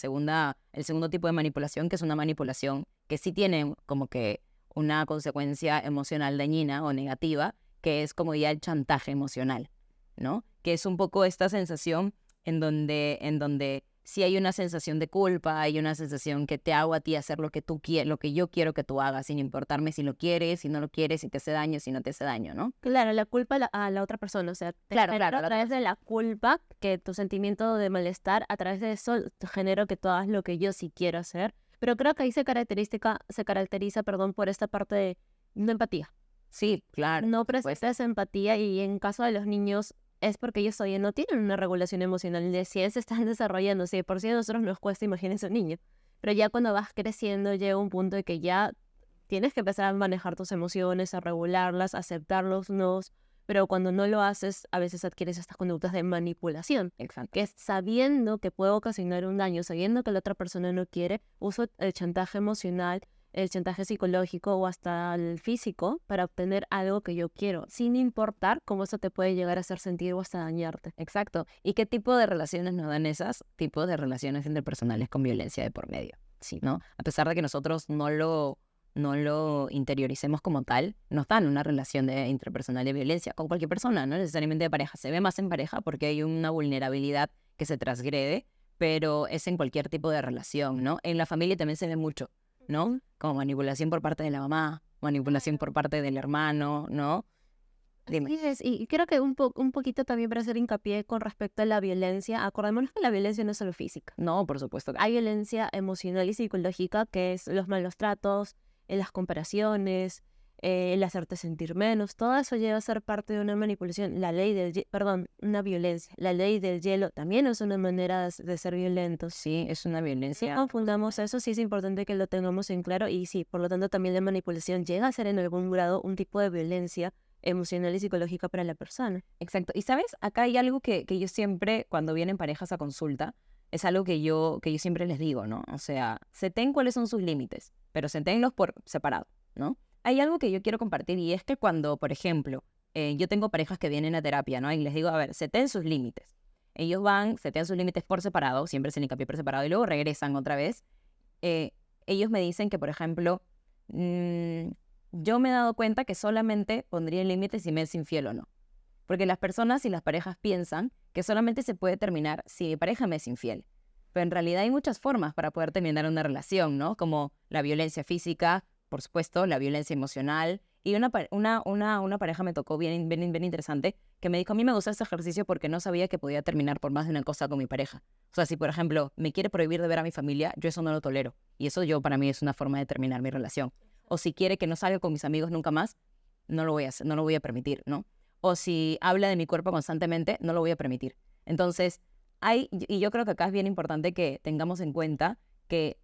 segundo tipo de manipulación, que es una manipulación que sí tiene como que una consecuencia emocional dañina o negativa, que es como ya el chantaje emocional, ¿no? Que es un poco esta sensación en donde sí hay una sensación de culpa, hay una sensación que te hago a ti hacer lo que tú quieres, lo que yo quiero que tú hagas, sin importarme si lo quieres, si no lo quieres, si te hace daño, si no te hace daño, ¿no? Claro, la culpa a la otra persona, o sea, te Claro, genero claro, a través de la culpa, que tu sentimiento de malestar, a través de eso te genero que tú hagas lo que yo sí quiero hacer, pero creo que ahí se caracteriza, por esta parte de no empatía. Sí, claro. No pues, prestas empatía y en caso de los niños es porque ellos todavía no tienen una regulación emocional de si se están desarrollando, si de por sí a nosotros nos cuesta, imagínense un niño, pero ya cuando vas creciendo llega un punto de que ya tienes que empezar a manejar tus emociones, a regularlas, a aceptar los nos, pero cuando no lo haces, a veces adquieres estas conductas de manipulación, exacto. que es sabiendo que puedo ocasionar un daño, sabiendo que la otra persona no quiere, uso el chantaje emocional, el chantaje psicológico o hasta el físico para obtener algo que yo quiero, sin importar cómo eso te puede llegar a hacer sentir o hasta dañarte. Exacto. ¿Y qué tipo de relaciones nos dan esas tipos de relaciones interpersonales con violencia de por medio? Sí, ¿no? A pesar de que nosotros no lo interioricemos como tal, nos dan una relación interpersonal de violencia con cualquier persona, no necesariamente de pareja. Se ve más en pareja porque hay una vulnerabilidad que se transgrede, pero es en cualquier tipo de relación, ¿no? En la familia también se ve mucho, ¿no? Como manipulación por parte de la mamá, manipulación por parte del hermano, ¿no? Dime. Así es, y creo que un poquito también para hacer hincapié con respecto a la violencia, acordémonos que la violencia no es solo física. No, por supuesto que Hay violencia emocional y psicológica, que es los malos tratos, las comparaciones, el hacerte sentir menos, todo eso llega a ser parte de una manipulación. Una violencia. La ley del hielo también es una manera de ser violentos. Sí, es una No violencia. confundamos eso, sí es importante que lo tengamos en claro y sí, por lo tanto también la manipulación llega a ser en algún grado un tipo de violencia emocional y psicológica para la persona. Exacto. Y sabes, acá hay algo que yo siempre, cuando vienen parejas a consulta, es algo que yo siempre les digo, ¿no? O sea, seten cuáles son sus límites, pero setenlos por separado, ¿no? Hay algo que yo quiero compartir y es que cuando, por ejemplo, yo tengo parejas que vienen a terapia, ¿no? Y les digo, a ver, seten sus límites. Ellos van, setean sus límites por separado, siempre es el hincapié por separado, y luego regresan otra vez. Ellos me dicen que, por ejemplo, yo me he dado cuenta que solamente pondría el límite si me es infiel o no. Porque las personas y las parejas piensan que solamente se puede terminar si mi pareja me es infiel. Pero en realidad hay muchas formas para poder terminar una relación, ¿no? Como la violencia física, por supuesto, la violencia emocional. Y una pareja me tocó bien interesante que me dijo, a mí me gusta este ejercicio porque no sabía que podía terminar por más de una cosa con mi pareja. O sea, si por ejemplo me quiere prohibir de ver a mi familia, yo eso no lo tolero. Y eso para mí es una forma de terminar mi relación. O si quiere que no salga con mis amigos nunca más, no lo voy a hacer, no lo voy a permitir, ¿no? O si habla de mi cuerpo constantemente, no lo voy a permitir. Entonces, y yo creo que acá es bien importante que tengamos en cuenta que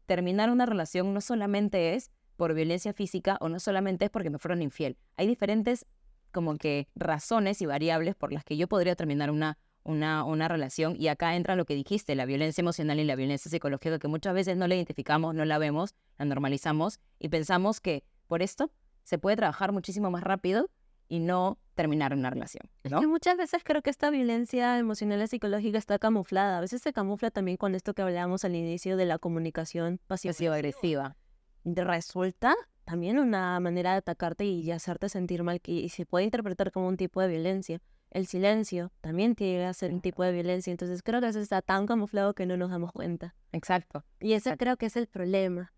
terminar una relación no solamente es por violencia física o no solamente es porque me fueron infiel. Hay diferentes como que razones y variables por las que yo podría terminar una relación, y acá entra lo que dijiste, la violencia emocional y la violencia psicológica, que muchas veces no la identificamos, no la vemos, la normalizamos y pensamos que por esto se puede trabajar muchísimo más rápido y no terminar una relación, ¿no? Es que muchas veces creo que esta violencia emocional y psicológica está camuflada. A veces se camufla también con esto que hablábamos al inicio de la comunicación Pasivo-agresiva. Resulta también una manera de atacarte y hacerte sentir mal, y se puede interpretar como un tipo de violencia. El silencio también tiene que ser un tipo de violencia. Entonces creo que eso está tan camuflado que no nos damos cuenta. Exacto. Y ese creo que es el problema.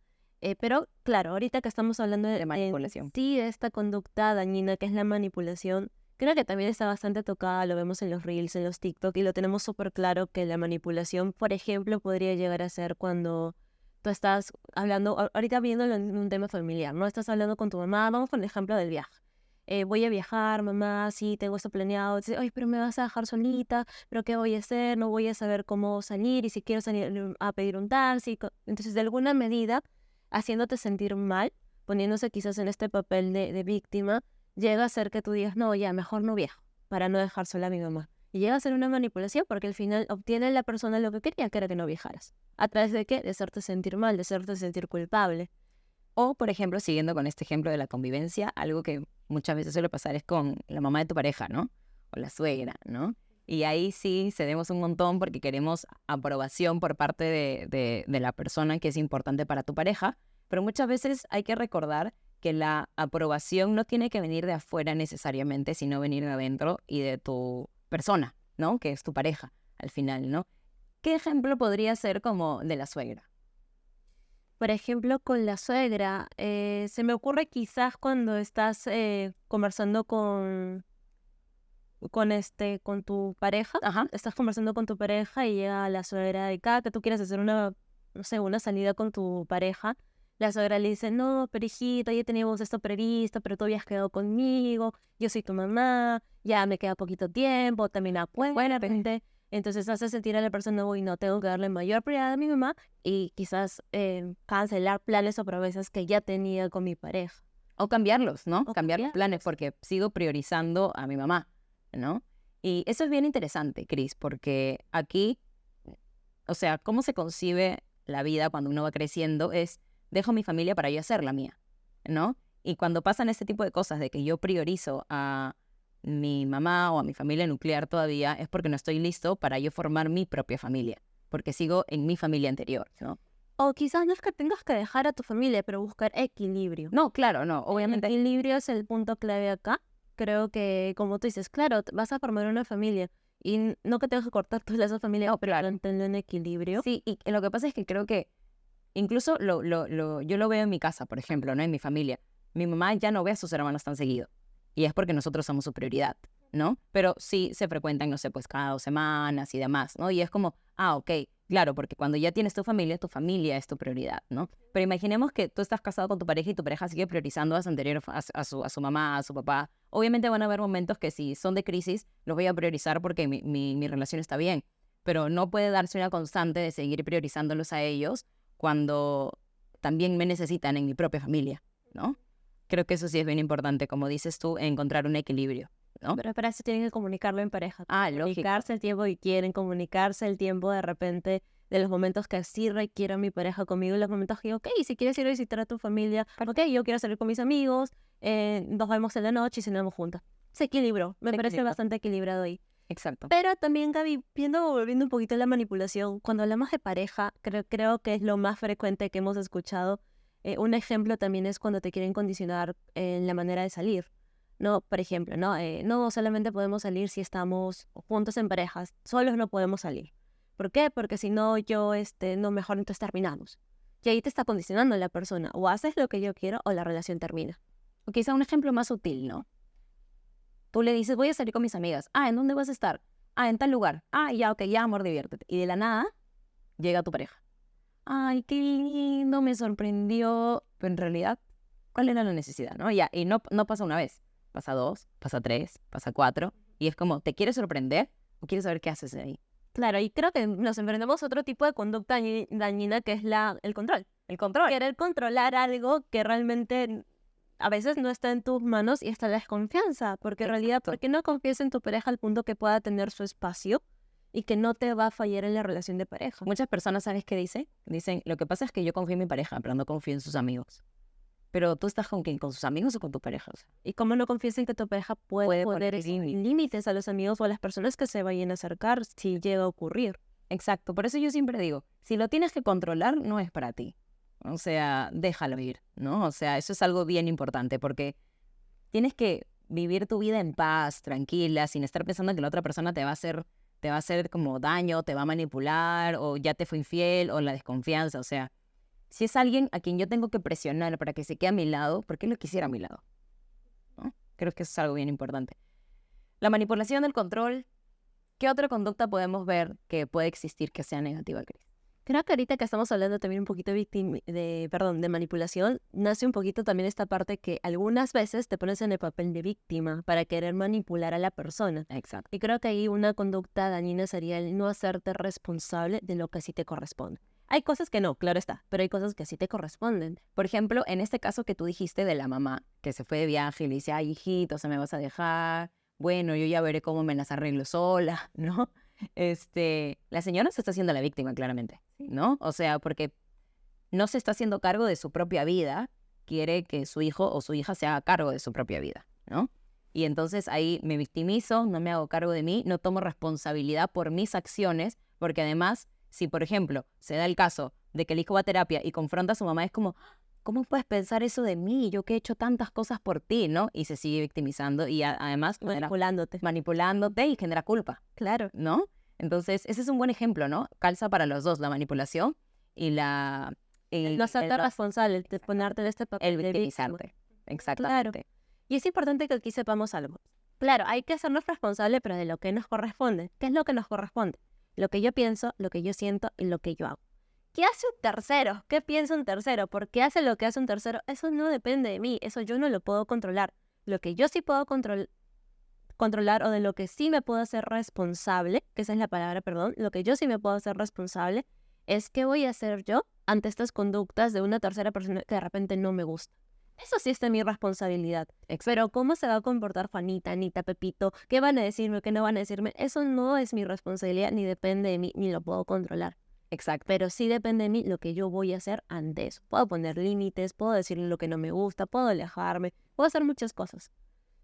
Pero claro, ahorita que estamos hablando De manipulación. sí, de esta conducta dañina que es la manipulación, creo que también está bastante tocada, lo vemos en los Reels, en los TikTok, y lo tenemos súper claro que la manipulación, por ejemplo, podría llegar a ser cuando tú estás hablando, ahorita viéndolo en un tema familiar, ¿no? Estás hablando con tu mamá, vamos con el ejemplo del viaje. Voy a viajar, mamá, sí, tengo esto planeado. Dice, ay, pero me vas a dejar solita, pero ¿qué voy a hacer? No voy a saber cómo salir, y si quiero salir a pedir un taxi. Entonces, de alguna medida, haciéndote sentir mal, poniéndose quizás en este papel de víctima, llega a ser que tú digas, no, ya, mejor no viajo, para no dejar sola a mi mamá. Y llega a ser una manipulación porque al final obtiene la persona lo que quería, que era que no viajaras. ¿A través de qué? De hacerte sentir mal, de hacerte sentir culpable. O, por ejemplo, siguiendo con este ejemplo de la convivencia, algo que muchas veces suele pasar es con la mamá de tu pareja, ¿no? O la suegra, ¿no? Y ahí sí cedemos un montón porque queremos aprobación por parte de la persona que es importante para tu pareja, pero muchas veces hay que recordar que la aprobación no tiene que venir de afuera necesariamente, sino venir de adentro y de tu persona, ¿no? Que es tu pareja, al final, ¿no? ¿Qué ejemplo podría ser como de la suegra? Por ejemplo, con la suegra, se me ocurre quizás cuando estás conversando con tu pareja. Ajá. Estás conversando con tu pareja y llega la suegra de acá, que tú quieres hacer no sé, una salida con tu pareja. La suegra le dice, no, pero hijita, ya teníamos esto previsto, pero tú habías quedado conmigo, yo soy tu mamá, ya me queda poquito tiempo, también acuérdate. Entonces hace sentir a la persona, uy, no, tengo que darle mayor prioridad a mi mamá y quizás cancelar planes o promesas que ya tenía con mi pareja. O cambiarlos, ¿no? O Cambiar los cambiarlos. planes porque sigo priorizando a mi mamá, ¿no? Y eso es bien interesante, Cris, porque aquí, o sea, cómo se concibe la vida cuando uno va creciendo es, dejo mi familia para yo hacer la mía, ¿no? Y cuando pasan este tipo de cosas de que yo priorizo a mi mamá o a mi familia nuclear todavía, es porque no estoy listo para yo formar mi propia familia, porque sigo en mi familia anterior, ¿no? O quizás no es que tengas que dejar a tu familia, pero buscar equilibrio. No, claro, no, obviamente. El equilibrio es el punto clave acá. Creo que, como tú dices, claro, vas a formar una familia y no que tengas que cortar tus lazos familiares, No, pero claro. mantenerlo en equilibrio. Sí, y lo que pasa es que creo que incluso yo lo veo en mi casa, por ejemplo, ¿no? En mi familia. Mi mamá ya no ve a sus hermanos tan seguido. Y es porque nosotros somos su prioridad, ¿no? Pero sí se frecuentan, no sé, pues cada 2 semanas y demás, ¿no? Y es como, ok, claro, porque cuando ya tienes tu familia es tu prioridad, ¿no? Pero imaginemos que tú estás casado con tu pareja y tu pareja sigue priorizando a su anterior, a su mamá, a su papá. Obviamente van a haber momentos que si son de crisis, los voy a priorizar porque mi relación está bien. Pero no puede darse una constante de seguir priorizándolos a ellos cuando también me necesitan en mi propia familia, ¿no? Creo que eso sí es bien importante, como dices tú, encontrar un equilibrio, ¿no? Pero para eso tienen que comunicarlo en pareja. Lógico. Comunicarse el tiempo que quieren, comunicarse el tiempo de repente de los momentos que sí requiero a mi pareja conmigo y los momentos que, ok, si quieres ir a visitar a tu familia, ok, yo quiero salir con mis amigos, nos vemos en la noche y cenamos juntas. Se equilibró, me parece bastante equilibrado ahí. Exacto. Pero también, Gaby, volviendo un poquito a la manipulación, cuando hablamos de pareja, creo que es lo más frecuente que hemos escuchado. Un ejemplo también es cuando te quieren condicionar en la manera de salir. No, por ejemplo, no solamente podemos salir si estamos juntos en parejas, solos no podemos salir. ¿Por qué? Porque si no, no, mejor entonces terminamos. Y ahí te está condicionando la persona. O haces lo que yo quiero o la relación termina. O quizá un ejemplo más sutil, ¿no? Tú le dices, voy a salir con mis amigas. ¿En dónde vas a estar? En tal lugar. Ya, ok, ya, amor, diviértete. Y de la nada, llega tu pareja. Ay, qué lindo, me sorprendió. Pero en realidad, ¿cuál era la necesidad, no? Ya, y no pasa una vez. Pasa 2, pasa 3, pasa 4. Y es como, ¿te quieres sorprender o quieres saber qué haces de ahí? Claro, y creo que nos enfrentamos a otro tipo de conducta dañina que es el control. El control. Querer controlar algo que realmente a veces no está en tus manos y está la desconfianza. Porque en realidad, ¿por qué no confías en tu pareja al punto que pueda tener su espacio y que no te va a fallar en la relación de pareja? Muchas personas, ¿sabes qué dicen? Dicen, lo que pasa es que yo confío en mi pareja, pero no confío en sus amigos. Pero tú estás con quién, con sus amigos o con tu pareja. ¿Y cómo no confías en que tu pareja puede poner límites a los amigos o a las personas que se vayan a acercar si llega a ocurrir? Exacto, por eso yo siempre digo, si lo tienes que controlar, no es para ti. O sea, déjalo ir, ¿no? O sea, eso es algo bien importante porque tienes que vivir tu vida en paz, tranquila, sin estar pensando que la otra persona te va a hacer como daño, te va a manipular o ya te fue infiel o la desconfianza. O sea, si es alguien a quien yo tengo que presionar para que se quede a mi lado, ¿por qué lo quisiera a mi lado? ¿No? Creo que eso es algo bien importante. La manipulación, el control. ¿Qué otra conducta podemos ver que puede existir que sea negativa, Cris? Creo que ahorita que estamos hablando también un poquito de manipulación, nace un poquito también esta parte que algunas veces te pones en el papel de víctima para querer manipular a la persona. Exacto. Y creo que ahí una conducta dañina sería el no hacerte responsable de lo que sí te corresponde. Hay cosas que no, claro está, pero hay cosas que sí te corresponden. Por ejemplo, en este caso que tú dijiste de la mamá que se fue de viaje y le dice, ay, hijito, se me vas a dejar. Bueno, yo ya veré cómo me las arreglo sola, ¿no? La señora se está haciendo la víctima, claramente, ¿no? O sea, porque no se está haciendo cargo de su propia vida, quiere que su hijo o su hija se haga cargo de su propia vida, ¿no? Y entonces ahí me victimizo, no me hago cargo de mí, no tomo responsabilidad por mis acciones, porque además, si por ejemplo se da el caso de que el hijo va a terapia y confronta a su mamá, es como, ¿cómo puedes pensar eso de mí? Yo que he hecho tantas cosas por ti, ¿no? Y se sigue victimizando y además manipulándote y genera culpa. Claro. ¿No? Entonces, ese es un buen ejemplo, ¿no? Calza para los dos, la manipulación y la... no hacerte responsable, de ponerte en este papel el victimizarte. Exactamente. Claro. Y es importante que aquí sepamos algo. Claro, hay que hacernos responsables, pero de lo que nos corresponde. ¿Qué es lo que nos corresponde? Lo que yo pienso, lo que yo siento y lo que yo hago. ¿Qué hace un tercero? ¿Qué piensa un tercero? ¿Por qué hace lo que hace un tercero? Eso no depende de mí, eso yo no lo puedo controlar. Lo que yo sí puedo controlar o de lo que sí me puedo hacer responsable, que esa es la palabra, perdón, lo que yo sí me puedo hacer responsable es qué voy a hacer yo ante estas conductas de una tercera persona que de repente no me gusta. Eso sí está en mi responsabilidad. Pero ¿cómo se va a comportar Juanita, Anita, Pepito? ¿Qué van a decirme? ¿Qué no van a decirme? Eso no es mi responsabilidad, ni depende de mí, ni lo puedo controlar. Exacto. Pero sí depende de mí lo que yo voy a hacer ante eso. Puedo poner límites, puedo decirle lo que no me gusta, puedo alejarme, puedo hacer muchas cosas.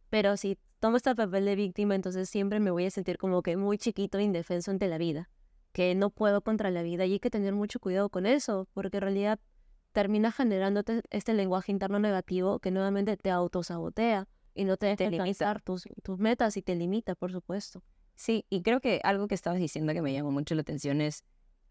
Pero si tomo este papel de víctima, entonces siempre me voy a sentir como que muy chiquito e indefenso ante la vida. Que no puedo contra la vida y hay que tener mucho cuidado con eso, porque en realidad termina generándote este lenguaje interno negativo que nuevamente te autosabotea y no te deja alcanzar tus metas y te limita, por supuesto. Sí, y creo que algo que estabas diciendo que me llamó mucho la atención es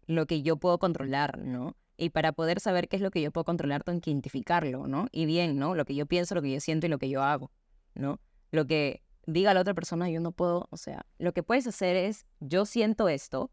lo que yo puedo controlar, ¿no? Y para poder saber qué es lo que yo puedo controlar, tengo que identificarlo, ¿no? Y bien, ¿no? Lo que yo pienso, lo que yo siento y lo que yo hago, ¿no? Lo que diga a la otra persona, yo no puedo, o sea, lo que puedes hacer es, yo siento esto,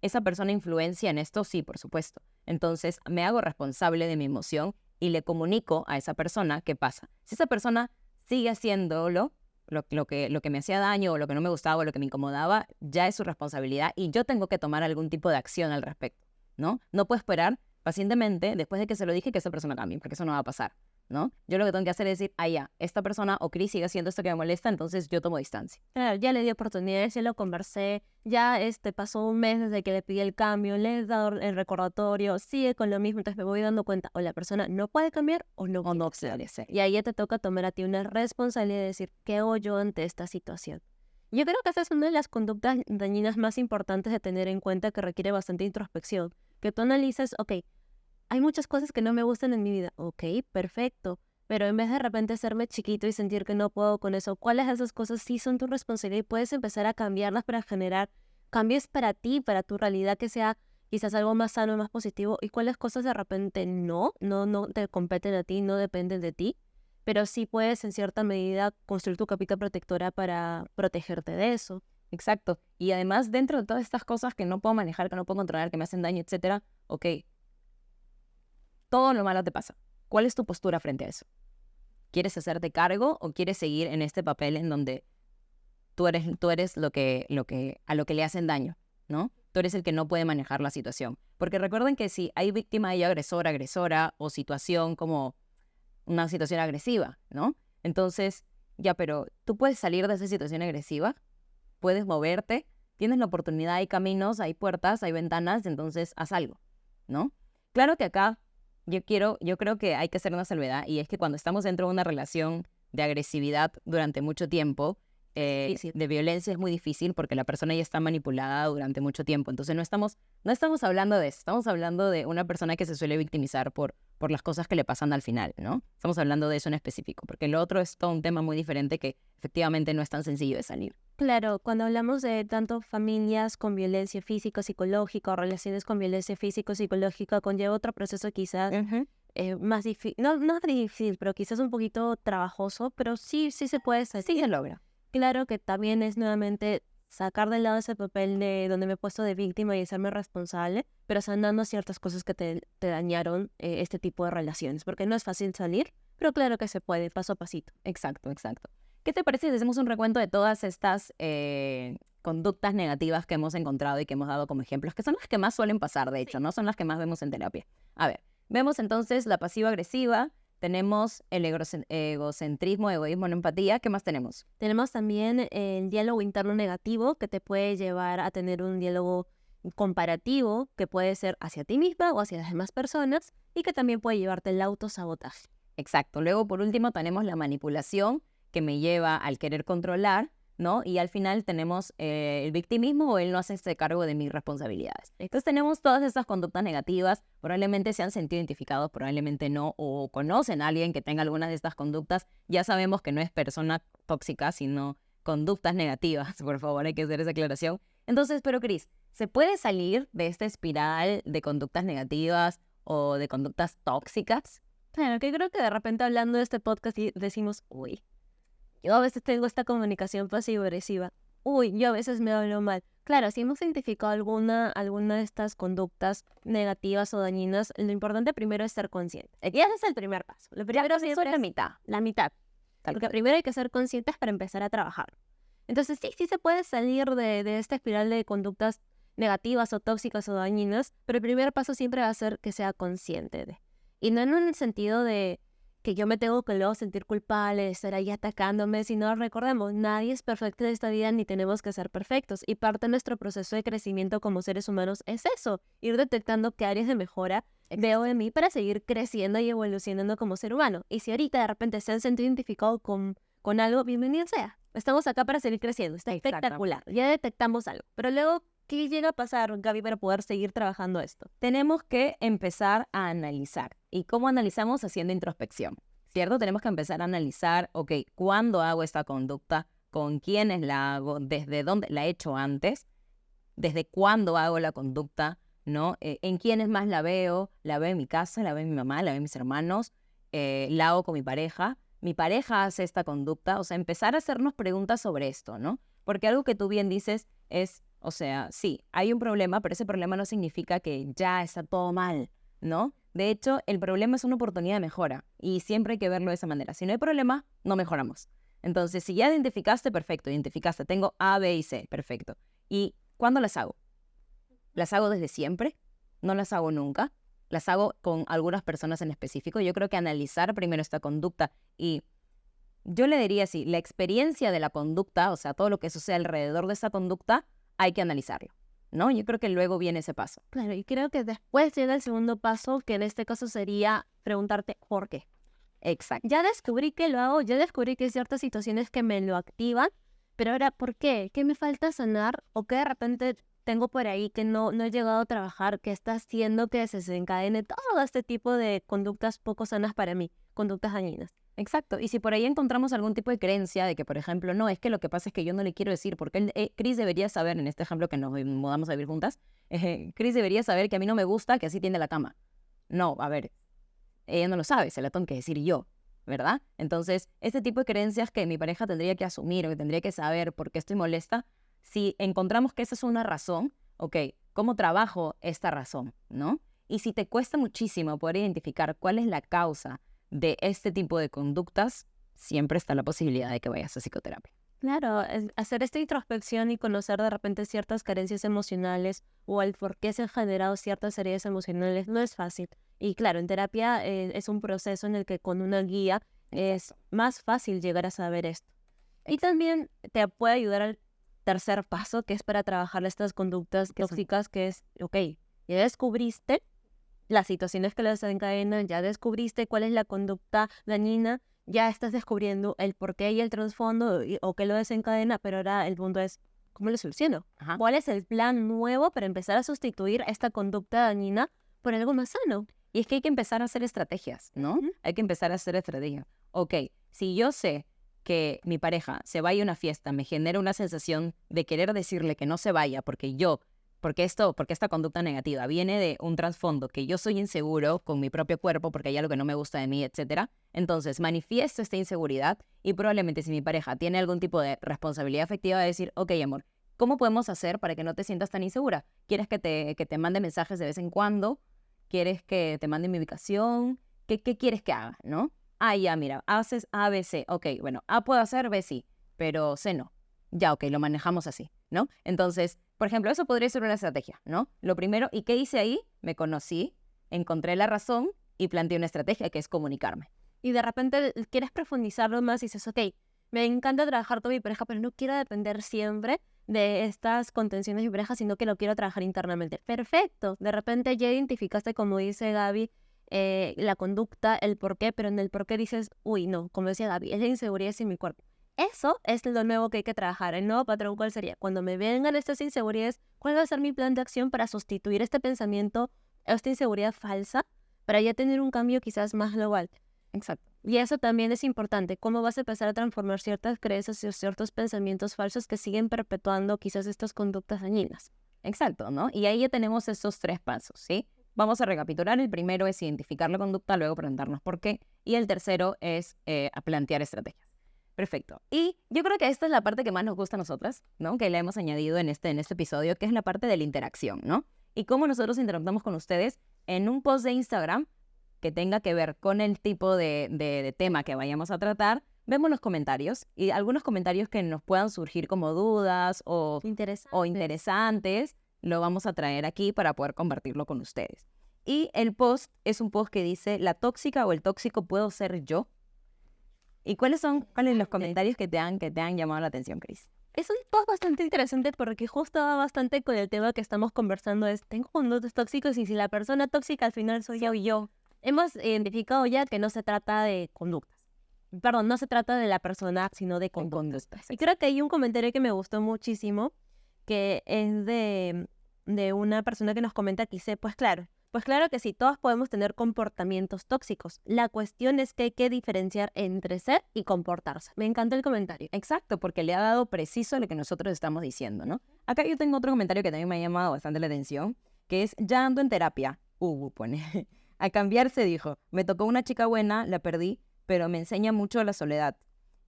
esa persona influencia en esto, sí, por supuesto. Entonces, me hago responsable de mi emoción y le comunico a esa persona qué pasa. Si esa persona sigue haciéndolo, lo que me hacía daño o lo que no me gustaba o lo que me incomodaba, ya es su responsabilidad y yo tengo que tomar algún tipo de acción al respecto, ¿no? No puedo esperar pacientemente, después de que se lo dije, que esa persona cambie, porque eso no va a pasar, ¿no? Yo lo que tengo que hacer es decir, ya, esta persona o Cris sigue haciendo esto que me molesta, entonces yo tomo distancia. Claro, ya le di oportunidades, ya lo conversé, ya pasó un mes desde que le pedí el cambio, le he dado el recordatorio, sigue con lo mismo, entonces me voy dando cuenta, o la persona no puede cambiar o no quiere hacer. Y ahí ya te toca tomar a ti una responsabilidad de decir, ¿qué hago yo ante esta situación? Yo creo que esa es una de las conductas dañinas más importantes de tener en cuenta, que requiere bastante introspección, que tú analices, ok, hay muchas cosas que no me gustan en mi vida, ok, perfecto, pero en vez de repente hacerme chiquito y sentir que no puedo con eso, ¿cuáles de esas cosas sí son tu responsabilidad? Y puedes empezar a cambiarlas para generar cambios para ti, para tu realidad, que sea quizás algo más sano, más positivo, y cuáles cosas de repente no te competen a ti, no dependen de ti, pero sí puedes en cierta medida construir tu capita protectora para protegerte de eso. Exacto. Y además, dentro de todas estas cosas que no puedo manejar, que no puedo controlar, que me hacen daño, etcétera, ok, todo lo malo te pasa. ¿Cuál es tu postura frente a eso? ¿Quieres hacerte cargo o quieres seguir en este papel en donde tú eres a lo que le hacen daño, ¿no? Tú eres el que no puede manejar la situación. Porque recuerden que si hay víctima, hay agresor, agresora o situación como una situación agresiva, ¿no? Entonces, ya, pero tú puedes salir de esa situación agresiva, puedes moverte, tienes la oportunidad, hay caminos, hay puertas, hay ventanas, entonces haz algo, ¿no? Claro que acá yo creo que hay que hacer una salvedad, y es que cuando estamos dentro de una relación de agresividad durante mucho tiempo, de violencia, es muy difícil porque la persona ya está manipulada durante mucho tiempo. Entonces no estamos hablando de eso, estamos hablando de una persona que se suele victimizar por las cosas que le pasan al final, ¿no? Estamos hablando de eso en específico, porque lo otro es todo un tema muy diferente que efectivamente no es tan sencillo de salir. Claro, cuando hablamos de tanto familias con violencia física, psicológica, o relaciones con violencia física, psicológica, conlleva otro proceso quizás más difícil, no difícil, pero quizás un poquito trabajoso, pero sí se puede salir. Sí se logra. Claro que también es nuevamente sacar de lado ese papel de donde me he puesto de víctima y hacerme responsable, pero sanando ciertas cosas que te dañaron este tipo de relaciones, porque no es fácil salir, pero claro que se puede, paso a pasito. Exacto. ¿Qué te parece si hacemos un recuento de todas estas conductas negativas que hemos encontrado y que hemos dado como ejemplos, que son las que más suelen pasar, de hecho, ¿no? Son las que más vemos en terapia. A ver, vemos entonces la pasiva-agresiva, tenemos el egocentrismo, egoísmo, no empatía. ¿Qué más tenemos? Tenemos también el diálogo interno negativo, que te puede llevar a tener un diálogo comparativo, que puede ser hacia ti misma o hacia las demás personas, y que también puede llevarte el autosabotaje. Exacto. Luego, por último, tenemos la manipulación, que me lleva al querer controlar, ¿no? Y al final tenemos el victimismo, o el no hacerse cargo de mis responsabilidades. Entonces tenemos todas estas conductas negativas, probablemente se han sentido identificados, probablemente no, o conocen a alguien que tenga algunas de estas conductas. Ya sabemos que no es persona tóxica, sino conductas negativas, por favor, hay que hacer esa aclaración. Entonces, pero Cris, ¿se puede salir de esta espiral de conductas negativas o de conductas tóxicas? Claro, que creo que de repente hablando de este podcast decimos, uy, yo a veces tengo esta comunicación pasivo-agresiva. Uy, yo a veces me hablo mal. Claro, si hemos identificado alguna de estas conductas negativas o dañinas, lo importante primero es ser consciente. Aquí ese es el primer paso. Lo primero Eso es la mitad. La mitad. Porque primero hay que ser conscientes para empezar a trabajar. Entonces sí se puede salir de esta espiral de conductas negativas o tóxicas o dañinas, pero el primer paso siempre va a ser que sea consciente de. Y no en un sentido de que yo me tengo que luego sentir culpable de estar ahí atacándome, sino recordemos, nadie es perfecto en esta vida ni tenemos que ser perfectos. Y parte de nuestro proceso de crecimiento como seres humanos es eso, ir detectando qué áreas de mejora veo en mí para seguir creciendo y evolucionando como ser humano. Y si ahorita de repente se han sentido identificados con algo, bienvenido sea. Estamos acá para seguir creciendo, está espectacular. Ya detectamos algo, pero luego, ¿qué llega a pasar, Gaby, para poder seguir trabajando esto? Tenemos que empezar a analizar. ¿Y cómo analizamos? Haciendo introspección, ¿cierto? Tenemos que empezar a analizar, ok, ¿cuándo hago esta conducta? ¿Con quiénes la hago? ¿Desde dónde la he hecho antes? ¿Desde cuándo hago la conducta? ¿No? ¿En quiénes más la veo? ¿La veo en mi casa? ¿La veo en mi mamá? ¿La veo en mis hermanos? ¿La hago con mi pareja? mi pareja hace esta conducta, o sea, empezar a hacernos preguntas sobre esto, ¿no? Porque algo que tú bien dices es, o sea, sí, hay un problema, pero ese problema no significa que ya está todo mal, ¿no? De hecho, el problema es una oportunidad de mejora y siempre hay que verlo de esa manera. Si no hay problema, no mejoramos. Entonces, si ya identificaste, perfecto, identificaste, tengo A, B y C, perfecto. ¿Y cuándo las hago? ¿Las hago desde siempre? ¿No las hago nunca? ¿Las hago con algunas personas en específico? Yo creo que analizar primero esta conducta y yo le diría así, la experiencia de la conducta, o sea, todo lo que sucede alrededor de esa conducta, hay que analizarlo, ¿no? Yo creo que luego viene ese paso. Claro, y creo que después llega el segundo paso, que en este caso sería preguntarte por qué. Exacto. Ya descubrí que lo hago, ya descubrí que hay ciertas situaciones que me lo activan, pero ahora, ¿por qué? ¿Qué me falta sanar? ¿O qué de repente tengo por ahí que no he llegado a trabajar, que está haciendo que se desencadene todo este tipo de conductas poco sanas para mí, conductas dañinas? Exacto. Y si por ahí encontramos algún tipo de creencia de que, por ejemplo, no, es que lo que pasa es que yo no le quiero decir, porque Chris debería saber, en este ejemplo que nos mudamos a vivir juntas, Chris debería saber que a mí no me gusta que así tiende la cama. No, a ver, ella no lo sabe, se la tengo que decir yo, ¿verdad? Entonces, este tipo de creencias que mi pareja tendría que asumir o que tendría que saber por qué estoy molesta, si encontramos que esa es una razón, ok, ¿cómo trabajo esta razón, no? Y si te cuesta muchísimo poder identificar cuál es la causa de este tipo de conductas, siempre está la posibilidad de que vayas a psicoterapia. Claro, hacer esta introspección y conocer de repente ciertas carencias emocionales o el por qué se han generado ciertas heridas emocionales no es fácil. Y claro, en terapia es un proceso en el que con una guía es más fácil llegar a saber esto. Y también te puede ayudar al tercer paso, que es para trabajar estas conductas tóxicas, que es, ok, ya descubriste las situaciones que las desencadenan, ya descubriste cuál es la conducta dañina, ya estás descubriendo el porqué y el trasfondo o qué lo desencadena, pero ahora el punto es, ¿cómo lo soluciono? Ajá. ¿Cuál es el plan nuevo para empezar a sustituir esta conducta dañina por algo más sano? Y es que hay que empezar a hacer estrategias, ¿no? Ujú. Hay que empezar a hacer estrategias. Ok, si yo sé que mi pareja se vaya a una fiesta, me genera una sensación de querer decirle que no se vaya porque esta conducta negativa viene de un trasfondo que yo soy inseguro con mi propio cuerpo porque hay algo que no me gusta de mí, etcétera. Entonces manifiesto esta inseguridad y probablemente si mi pareja tiene algún tipo de responsabilidad afectiva de decir, ok, amor, ¿cómo podemos hacer para que no te sientas tan insegura? ¿Quieres que te mande mensajes de vez en cuando? ¿Quieres que te mande mi ubicación? ¿Qué quieres que haga, no? Ah, ya, mira, haces A, B, C. Ok, bueno, A puedo hacer, B sí, pero C no. Ya, ok, lo manejamos así, ¿no? Entonces, por ejemplo, eso podría ser una estrategia, ¿no? Lo primero, ¿y qué hice ahí? Me conocí, encontré la razón y planteé una estrategia que es comunicarme. Y de repente quieres profundizarlo más y dices, ok, me encanta trabajar con mi pareja, pero no quiero depender siempre de estas contenciones de mi pareja, sino que lo quiero trabajar internamente. Perfecto, de repente ya identificaste, como dice Gaby, la conducta, el por qué, pero en el por qué dices, uy, no, como decía Gaby, es la inseguridad en mi cuerpo. Eso es lo nuevo que hay que trabajar. El nuevo patrón, ¿cuál sería? Cuando me vengan estas inseguridades, ¿cuál va a ser mi plan de acción para sustituir este pensamiento, esta inseguridad falsa, para ya tener un cambio quizás más global? Exacto. Y eso también es importante, cómo vas a empezar a transformar ciertas creencias y ciertos pensamientos falsos que siguen perpetuando quizás estas conductas dañinas. Exacto, ¿no? Y ahí ya tenemos esos 3 pasos, ¿sí? Vamos a recapitular. El primero es identificar la conducta, luego preguntarnos por qué. Y el tercero es a plantear estrategias. Perfecto. Y yo creo que esta es la parte que más nos gusta a nosotras, ¿no? Que le hemos añadido en este episodio, que es la parte de la interacción, ¿no? Y cómo nosotros interactuamos con ustedes en un post de Instagram que tenga que ver con el tipo de tema que vayamos a tratar. Vemos los comentarios y algunos comentarios que nos puedan surgir como dudas o interesantes, lo vamos a traer aquí para poder compartirlo con ustedes. Y el post es un post que dice, ¿la tóxica o el tóxico puedo ser yo? ¿Y cuáles son los comentarios que te han llamado la atención, Cris? Es un post bastante interesante porque justo va bastante con el tema que estamos conversando, es, tengo conductas tóxicos y si la persona tóxica al final soy yo. Hemos identificado ya que no se trata de conductas. Perdón, no se trata de la persona, sino de conductas. Y creo que hay un comentario que me gustó muchísimo, que es de una persona que nos comenta que dice, pues claro que sí, todos podemos tener comportamientos tóxicos. La cuestión es que hay que diferenciar entre ser y comportarse. Me encanta el comentario. Exacto, porque le ha dado preciso lo que nosotros estamos diciendo, ¿no? Acá yo tengo otro comentario que también me ha llamado bastante la atención, que es, ya ando en terapia. Pone. A cambiar se dijo, me tocó una chica buena, la perdí, pero me enseña mucho la soledad.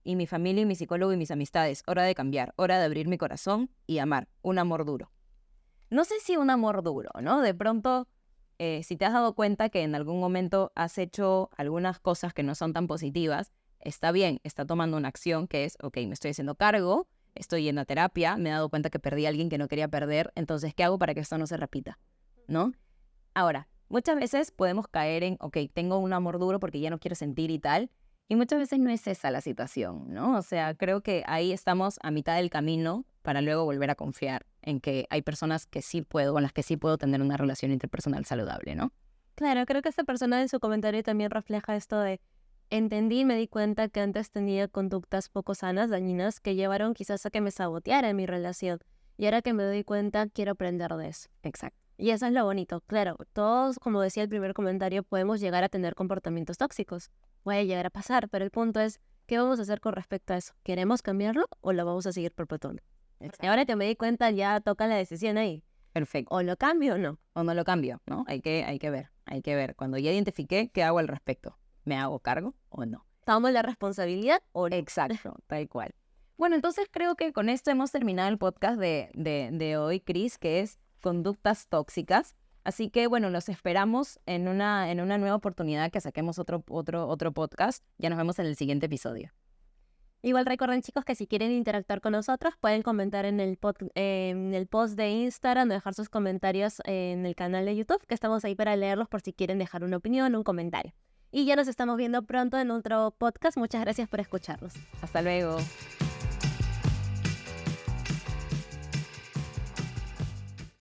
Y mi familia y mi psicólogo y mis amistades. Hora de cambiar, hora de abrir mi corazón y amar. Un amor duro. No sé si un amor duro, ¿no? De pronto, si te has dado cuenta que en algún momento has hecho algunas cosas que no son tan positivas, está bien, está tomando una acción que es, ok, me estoy haciendo cargo, estoy yendo a terapia, me he dado cuenta que perdí a alguien que no quería perder, entonces, ¿qué hago para que esto no se repita? ¿No? Ahora, muchas veces podemos caer en, ok, tengo un amor duro porque ya no quiero sentir y tal, y muchas veces no es esa la situación, ¿no? O sea, creo que ahí estamos a mitad del camino para luego volver a confiar en que hay personas que sí puedo, con las que sí puedo tener una relación interpersonal saludable, ¿no? Claro, creo que esta persona en su comentario también refleja esto de entendí y me di cuenta que antes tenía conductas poco sanas, dañinas, que llevaron quizás a que me saboteara en mi relación. Y ahora que me doy cuenta, quiero aprender de eso. Exacto. Y eso es lo bonito. Claro, todos, como decía el primer comentario, podemos llegar a tener comportamientos tóxicos. Puede llegar a pasar, pero el punto es, ¿qué vamos a hacer con respecto a eso? ¿Queremos cambiarlo o lo vamos a seguir perpetuando? Y ahora que me di cuenta, ya toca la decisión ahí. Perfecto. O lo cambio o no. O no lo cambio, ¿no? Hay que ver. Cuando ya identifiqué, ¿qué hago al respecto? ¿Me hago cargo o no? ¿Tomamos la responsabilidad o no? Exacto, tal cual. Bueno, entonces creo que con esto hemos terminado el podcast de hoy, Cris, que es conductas tóxicas. Así que, bueno, los esperamos en una nueva oportunidad que saquemos otro podcast. Ya nos vemos en el siguiente episodio. Igual recuerden, chicos, que si quieren interactuar con nosotros, pueden comentar en el post de Instagram o dejar sus comentarios en el canal de YouTube, que estamos ahí para leerlos por si quieren dejar una opinión o un comentario. Y ya nos estamos viendo pronto en otro podcast. Muchas gracias por escucharnos. Hasta luego.